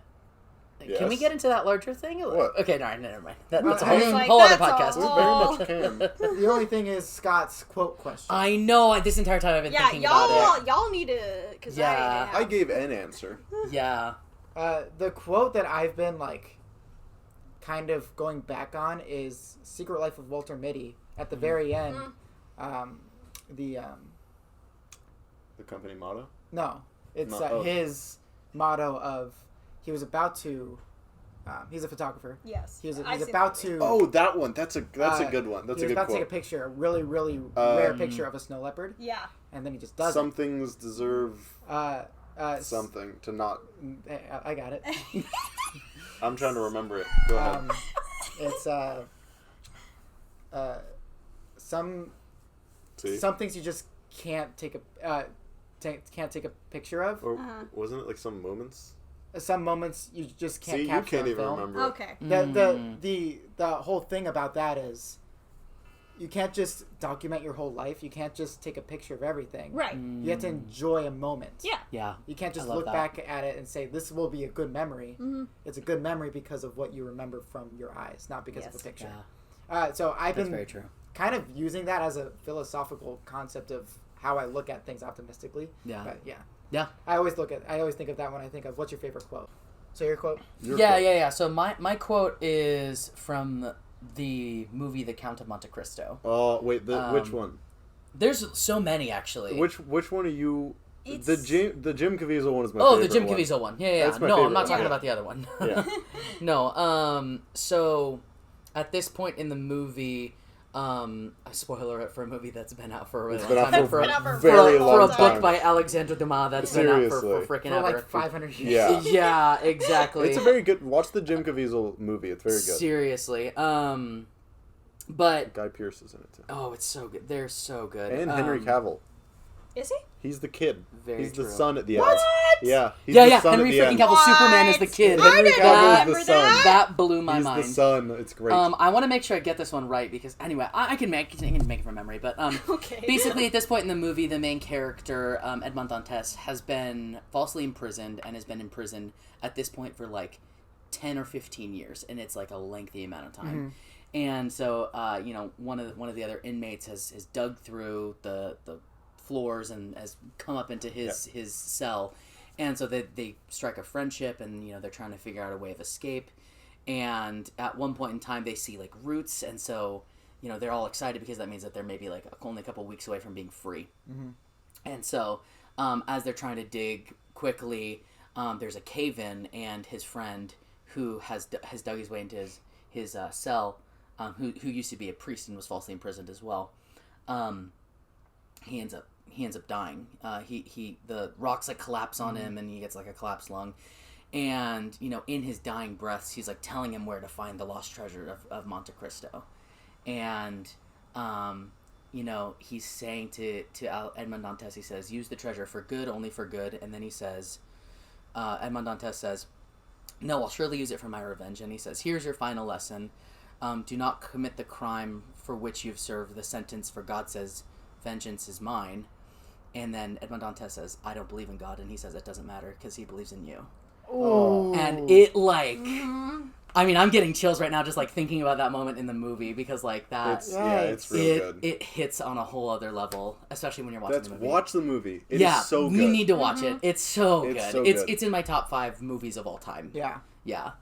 Yes. Can we get into that larger thing? What? Okay, no, never mind. That's a I whole, mean, like, whole other that's podcast. a We whole- very much can. The only thing is Scott's quote question. I know. This entire time I've been Yeah, thinking about y'all need to, cause Yeah. I gave an answer. it. Yeah. The quote that I've been like kind of going back on is Secret Life of Walter Mitty. At the very end, the The company motto. no, it's Oh. his motto of he was about to. He's a photographer. Yes. He's I've seen about that to. Oh, that one. That's a good one. That's he a was good about to take a quote. picture, a really, really rare picture of a snow leopard, Yeah. and then he just does Some things deserve it. something to not. I got it. I'm trying to remember it. Go ahead. It's some See? some things you just can't take a can't take a picture of. Or wasn't it like some moments? Some moments you just can't See, you capture can't on even film. remember. Okay. The whole thing about that is you can't just document your whole life. You can't just take a picture of everything. Right. You have to enjoy a moment. Yeah. Yeah. You can't just I love look that. back at it and say this will be a good memory. Mm-hmm. It's a good memory because of what you remember from your eyes, not because of Yes. a picture. Yeah. So I've That's been very true. kind of using that as a philosophical concept of how I look at things optimistically. Yeah. But yeah. Yeah. I always think of that when I think of what's your favorite quote. So your quote? Your Yeah, quote. yeah. So my quote is from the movie The Count of Monte Cristo. Oh wait, which one? There's so many actually. Which one are you? It's- The Jim Caviezel one is my Oh, favorite the Jim one. Caviezel one. Yeah, yeah. That's my No, I'm favorite not one, talking yeah. about the other one. Yeah. No. So at this point in the movie, a spoiler alert for a movie that's been out for a really It's long been out time. for Been out for a a very for long a time. book by Alexandre Dumas that's been out for Seriously. freaking For ever. like 500 years. Yeah. Yeah, exactly. It's a very good. Watch the Jim Caviezel movie. It's very good. Seriously. But Guy Pearce is in it too. oh, it's so good. They're so good. And Henry Cavill. Is he? He's the kid. Very He's true. the son at the What? end. Yeah. He's Yeah, the yeah. son Henry at the freaking end. Cavill Superman is the kid. I Henry didn't Cavill remember is the son. That blew my He's mind. the son. It's great. I want to make sure I get this one right because anyway, I can make it from memory. But Okay. basically, at this point in the movie, the main character Edmond Dantes has been falsely imprisoned and has been imprisoned at this point for like 10 or 15 years, and it's like a lengthy amount of time. Mm-hmm. And so, one of the other inmates has dug through the floors and has come up into his cell, and so they strike a friendship, and they're trying to figure out a way of escape. And at one point in time, they see like roots, and so they're all excited because that means that they're maybe like only a couple weeks away from being free. Mm-hmm. And so, as they're trying to dig quickly, there's a cave-in, and his friend who has dug his way into his cell, who used to be a priest and was falsely imprisoned as well. He ends up dying. The rocks like collapse on him, and he gets like a collapsed lung. And in his dying breaths, he's like telling him where to find the lost treasure of Monte Cristo. And he's saying to Edmond Dantes, he says, "Use the treasure for good, only for good." And then he says, Edmond Dantes says, "No, I'll surely use it for my revenge." And he says, "Here's your final lesson. Do not commit the crime for which you've served the sentence, for God says, 'Vengeance is mine.'" And then Edmond Dantes says, "I don't believe in God." And he says, "It doesn't matter because he believes in you." Oh. And it like, I mean, I'm getting chills right now just like thinking about that moment in the movie because like that, It's real good. it hits on a whole other level, especially when you're watching the movie. Watch the movie. It is so good. You need to watch it. It's so It's good. so It's good. it's in my top 5 movies of all time. Yeah. Yeah.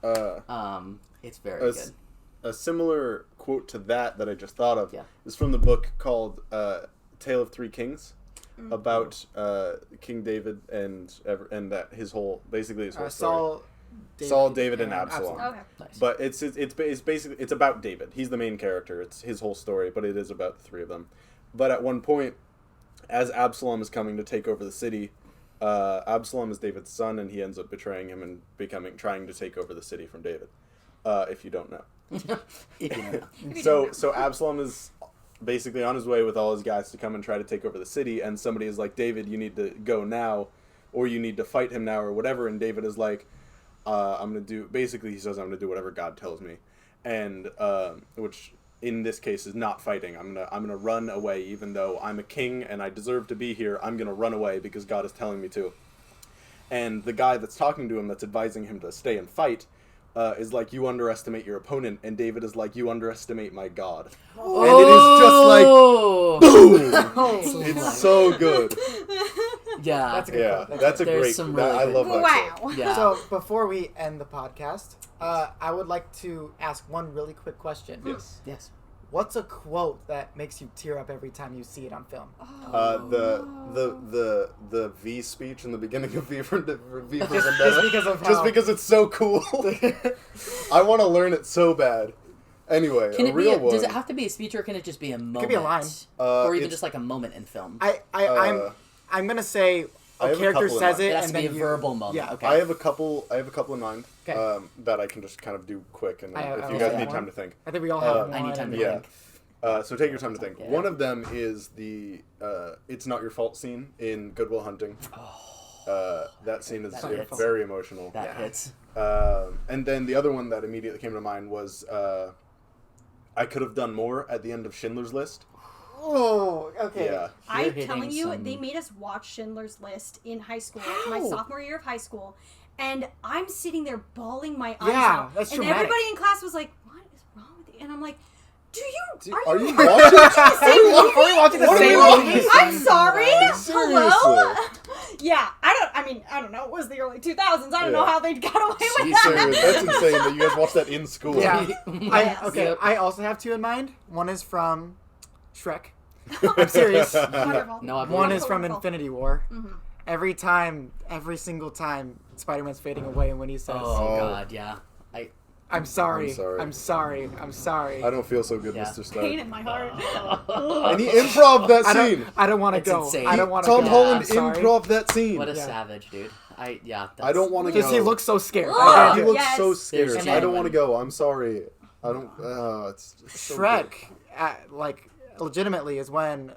It's very good. A similar quote to that I just thought of is from the book called Tale of Three Kings, about King David and that his whole story. Saul, David, and Absalom. Okay. Nice. But it's basically it's about David. He's the main character. It's his whole story, but it is about the three of them. But at one point, as Absalom is coming to take over the city, Absalom is David's son, and he ends up betraying him and trying to take over the city from David. If you don't know. If you know. So Absalom is basically on his way with all his guys to come and try to take over the city, and somebody is like, "David, you need to go now, or you need to fight him now, or whatever." And David is like, he says, "I'm gonna do whatever God tells me," and which in this case is not fighting. I'm gonna run away, even though I'm a king and I deserve to be here. I'm gonna run away because God is telling me to. And the guy that's talking to him, that's advising him to stay and fight, is like, "You underestimate your opponent," and David is like, "You underestimate my God." Oh. And it is just like, boom! It's so good. Yeah. That's a good quote. That's a There's great. some really I good love that. Wow. quote. Yeah. So before we end the podcast, I would like to ask one really quick question. Yes. What's a quote that makes you tear up every time you see it on film? The V speech in the beginning of V for Vendetta. Just because of Just how- because it's so cool. I want to learn it so bad. Anyway, Can a it real be? one. Does it have to be a speech, or can it just be a moment? could be a line. Or even It's- just like a moment in film. I'm gonna say I a have a character couple in says mind. it It has and to be then a you, verbal moment. Yeah. Okay. I have a couple in mind. Okay. That I can just kind of do quick, and I if you also guys have need one. time to think. I think we all have one. I need time to Yeah. think. So take your time to think. Yeah. One of them is the "It's Not Your Fault" scene in Good Will Hunting. That scene is That hits. very emotional. That hits. And then the other one that immediately came to mind was "I Could Have Done More" at the end of Schindler's List. Oh, okay. Yeah. I'm hitting telling you, some- they made us watch Schindler's List in high school, How? my sophomore year of high school, and I'm sitting there bawling my eyes Yeah, out. that's and traumatic. everybody in class was like, "What is wrong with you?" And I'm like, Are you watching watching? the same movie? Are we watching the What same are we movie? watching? I'm sorry. Hello. Seriously. Yeah, I don't know. It was the early 2000s. I don't know Yeah. how they got away with Jesus. that. That's insane that you guys watched that in school. Yeah. Yes. Yep. I also have two in mind. One is from Shrek. I'm serious. Wonderful. No, I believe One it. is from Wonderful. Infinity War. Mhm. Every single time, Spider-Man's fading away, and when he says, Oh God, yeah. I'm sorry. I'm sorry. I'm sorry. I'm sorry. I don't feel so good, Yeah. Mr. Stark. Pain in my heart. And he improv that I scene. don't want to It's go. insane. I don't want to go. Tom Holland I'm sorry. improv that scene. What a Yeah. savage, dude. I don't wanna Because go. he looks so scared. Oh, I He get it. looks Yes. so scared. There's I don't want to genuine. go. I'm sorry. I don't. It's so Shrek, legitimately, is when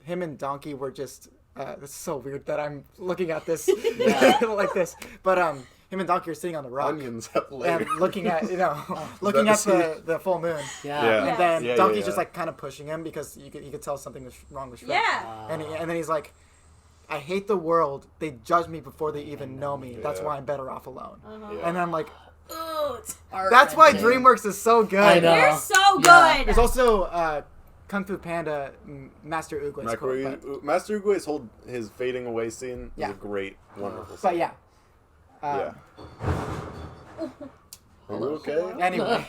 him and Donkey were just this is so weird that I'm looking at this Yeah. like this. But him and Donkey are sitting on the rock Onions have layers. and looking at looking at the full moon. Yeah. Yeah. And then Yeah, Donkey's yeah. just like kind of pushing him because you could tell something was wrong with Shrek. Yeah. And then he's like, I hate the world. They judge me before they even know me. That's Yeah. why I'm better off alone. Yeah. And I'm like, Oh, it's that's why heart-wrenching. DreamWorks is so good. I know. They're so good. Yeah. There's also Kung Fu Panda Master Oogway's Master Oogway's his fading away scene Yeah. is a great, wonderful scene. But yeah. Yeah. Are you okay? Anyway.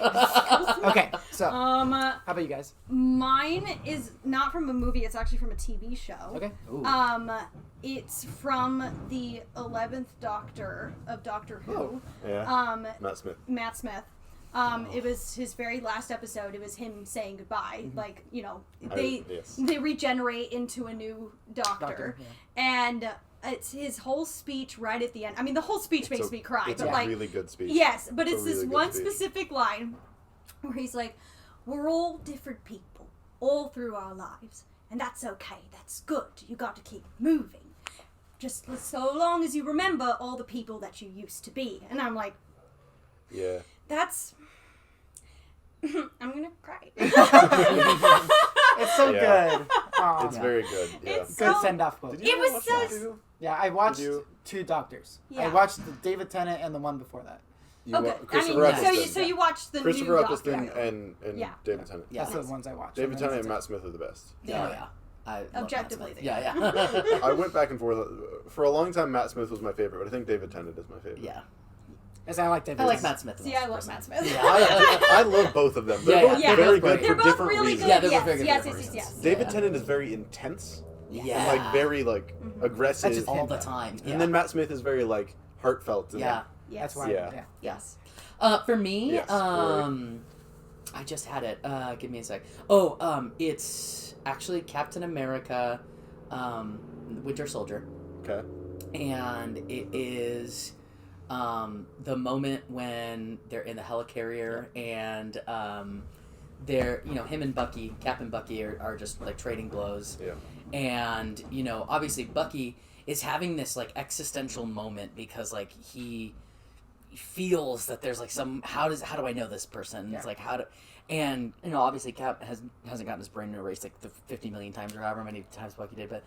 Okay, so how about you guys? Mine is not from a movie. It's actually from a TV show. Okay. Ooh. It's from the 11th Doctor of Doctor Who. Yeah. Matt Smith. Matt Smith. It was his very last episode. It was him saying goodbye. Like, Yes. they regenerate into a new doctor. Doctor, yeah. And it's his whole speech right at the end. I mean, the whole speech makes me cry. It's but a like, really good speech. yes, but It's it's a this really good one speech. specific line where he's like, we're all different people all through our lives. And that's okay. That's good. You got to keep moving. Just so long as you remember all the people that you used to be. And I'm like, Yeah. that's... I'm gonna cry. It's so Yeah. good. Aw. It's very good. Yeah. It's Good so- send-off quote. Did you It ever was watch so- that too? Yeah, I watched Did you- 2 Doctors. I Yeah. watched the David Tennant and the one before that. You Okay. wa- I mean, Christopher Eccleston. so you watched the Christopher new Eccleston Doctor. and Yeah. David Tennant. Yeah. That's the ones I watched. David And Tennant then and Matt Smith are the best. Yeah, yeah. I love Matt Objectively, Smith. they Yeah, are. yeah. I went back and forth. For a long time, Matt Smith was my favorite, but I think David Tennant is my favorite. Yeah. Yes, I like David. I like Tennant. Matt Smith. the See, I most love personally. Matt Smith. Yeah. I love both of them. They're Yeah, both yeah. very They're good both for They're both different really reasons. good. Yeah, they're both yes, very good yes, for yes, different yes, reasons. yes. David Tennant is very intense, Yeah. and like very like aggressive, That's just him. all the time. Yeah. and then Matt Smith is very like heartfelt. And, yeah. Yes. That's why. Yeah. Yeah. Yes. For me, Yes, I just had it. Give me a sec. Oh, it's actually Captain America, Winter Soldier, Okay. and it is the moment when they're in the helicarrier and they're him and Bucky, Cap and Bucky are just like trading blows, Yeah. and obviously Bucky is having this like existential moment because like he feels that there's like some how do I know this person? Yeah. It's like and obviously Cap hasn't gotten his brain erased like the 50 million times or however many times Bucky did, but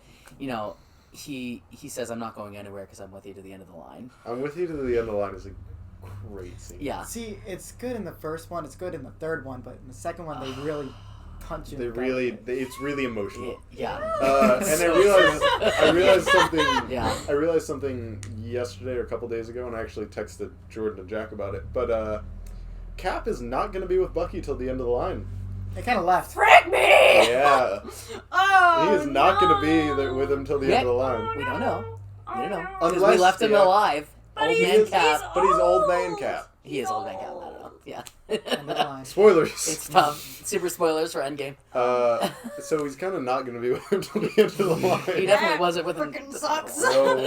he says, I'm not going anywhere because I'm with you to the end of the line. I'm with you to the end of the line is a great scene. Yeah. See, it's good in the first one. It's good in the third one, but in the second one, they really punch you. They in the really, gut. it's really emotional. Yeah. And I realized something. Yeah. I realized something yesterday or a couple days ago, and I actually texted Jordan and Jack about it. But Cap is not going to be with Bucky till the end of the line. They kind of left. Frick me! Yeah, Oh, he is not going to be there with him till the end of the line. We don't know. We don't know. Oh, Because we Unless- left him yeah. alive. But Old he's- man he's Cap. But he's old man Cap. He is old man Cap. I don't know. Yeah. End of the line. Spoilers. It's tough. Super spoilers for Endgame. So he's kind of not going to be with him till the end of the line. He definitely wasn't with him. Frickin' sucks. So,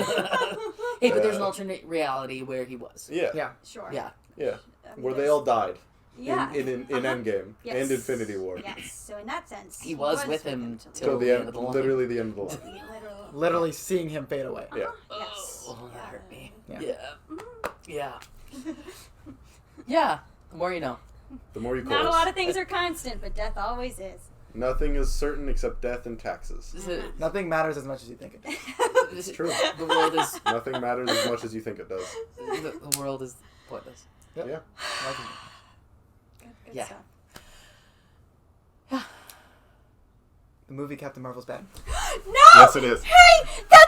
Hey, but there's an alternate reality where he was. yeah, Yeah. Sure. Yeah. yeah. I mean, Where they there's- all died Yeah. in Endgame Yes. and Infinity War. Yes. So in that sense, He was with him till till Till the end end, of the line. literally the end of the line. literally. Literally seeing him fade away. Yeah. Yes. Oh, that hurt me. Yeah. Yeah. Yeah. The more you know. The more you Not a close. lot of things are constant, but death always is. Nothing is certain except death and taxes. This is- Nothing matters as much as you think it does. this is- True. The world is Nothing matters as much as you think it does. the world is pointless. Yep. Yeah. Good Yeah. stuff. The movie Captain Marvel's bad. No! Yes, it is. Hey! That